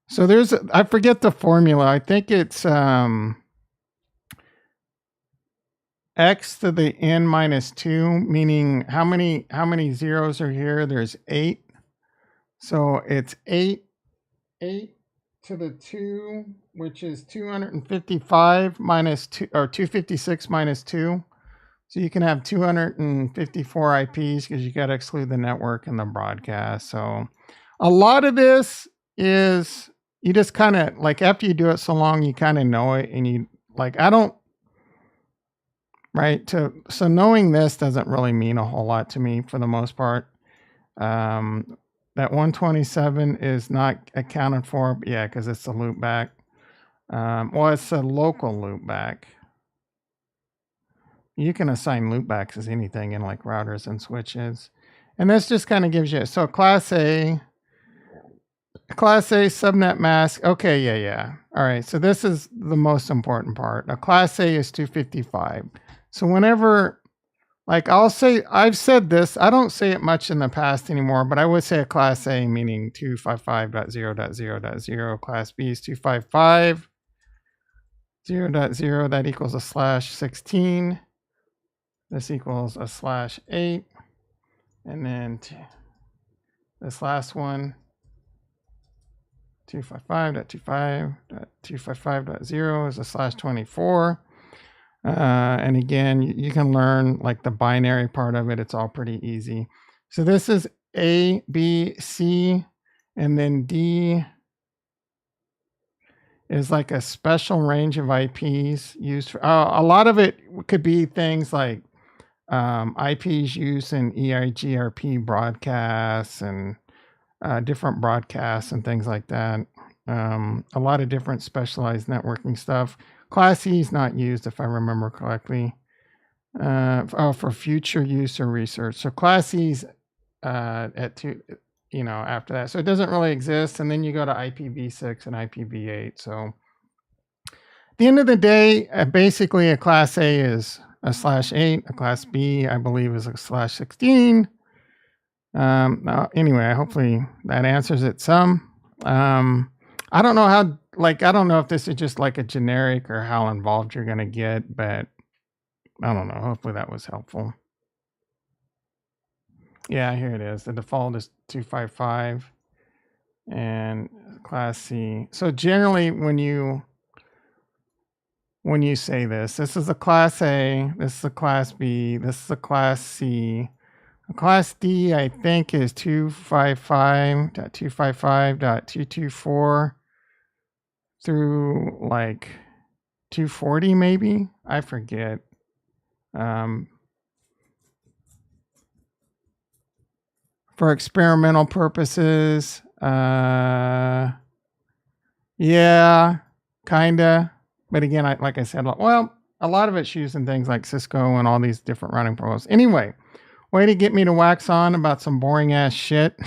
So I forget the formula. I think it's x to the n minus 2, meaning how many zeros are here? There's 8. So it's 8 to the 2, which is 255 minus 2, or 256 minus 2. So you can have 254 IPs because you got to exclude the network and the broadcast. So a lot of this is you just kind of like after you do it so long, you kind of know it, and you like so knowing this doesn't really mean a whole lot to me for the most part. That 127 is not accounted for, yeah, because it's a loop back. Well, it's a local loop back. You can assign loop backs as anything in like routers and switches. And this just kind of gives you, so class A subnet mask. Okay, yeah. All right, so this is the most important part. A class A is 255. So whenever, like I've said this, I don't say it much in the past anymore, but I would say a class A meaning 255.0.0.0. Class B is 255.0.0. That equals a slash 16. This equals a slash 8. And then this last one, 255.255.0 is a slash 24. And again, you can learn like the binary part of it. It's all pretty easy. So this is A, B, C, and then D is like a special range of IPs used for, a lot of it could be things like IPs used in EIGRP broadcasts and different broadcasts and things like that. A lot of different specialized networking stuff. Class E is not used, if I remember correctly, for future use or research. So Class E's at 2, after that. So it doesn't really exist. And then you go to IPv6 and IPv8. So at the end of the day, basically a Class A is a slash 8. A Class B, I believe, is a slash 16. Anyway, hopefully that answers it some. I don't know how, I don't know if this is just like a generic or how involved you're going to get, but I don't know. Hopefully that was helpful. Yeah, here it is. The default is 255 and Class C. So generally when you say this is a Class A, this is a Class B, this is a Class C. Class D, I think, is 255.255.224 through like 240 maybe. I forget. For experimental purposes, yeah, kinda. But again, like I said, well, a lot of it's used in things like Cisco and all these different routing protocols. Anyway, way to get me to wax on about some boring ass shit.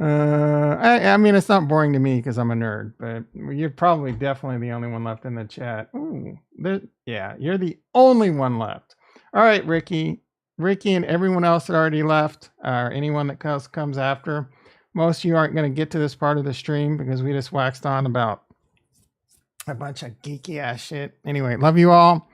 I mean, it's not boring to me because I'm a nerd, but you're probably definitely the only one left in the chat. Ooh, yeah, you're the only one left. All right, Ricky and everyone else that already left, or anyone that comes after. Most of you aren't going to get to this part of the stream because we just waxed on about a bunch of geeky ass shit. Anyway, love you all.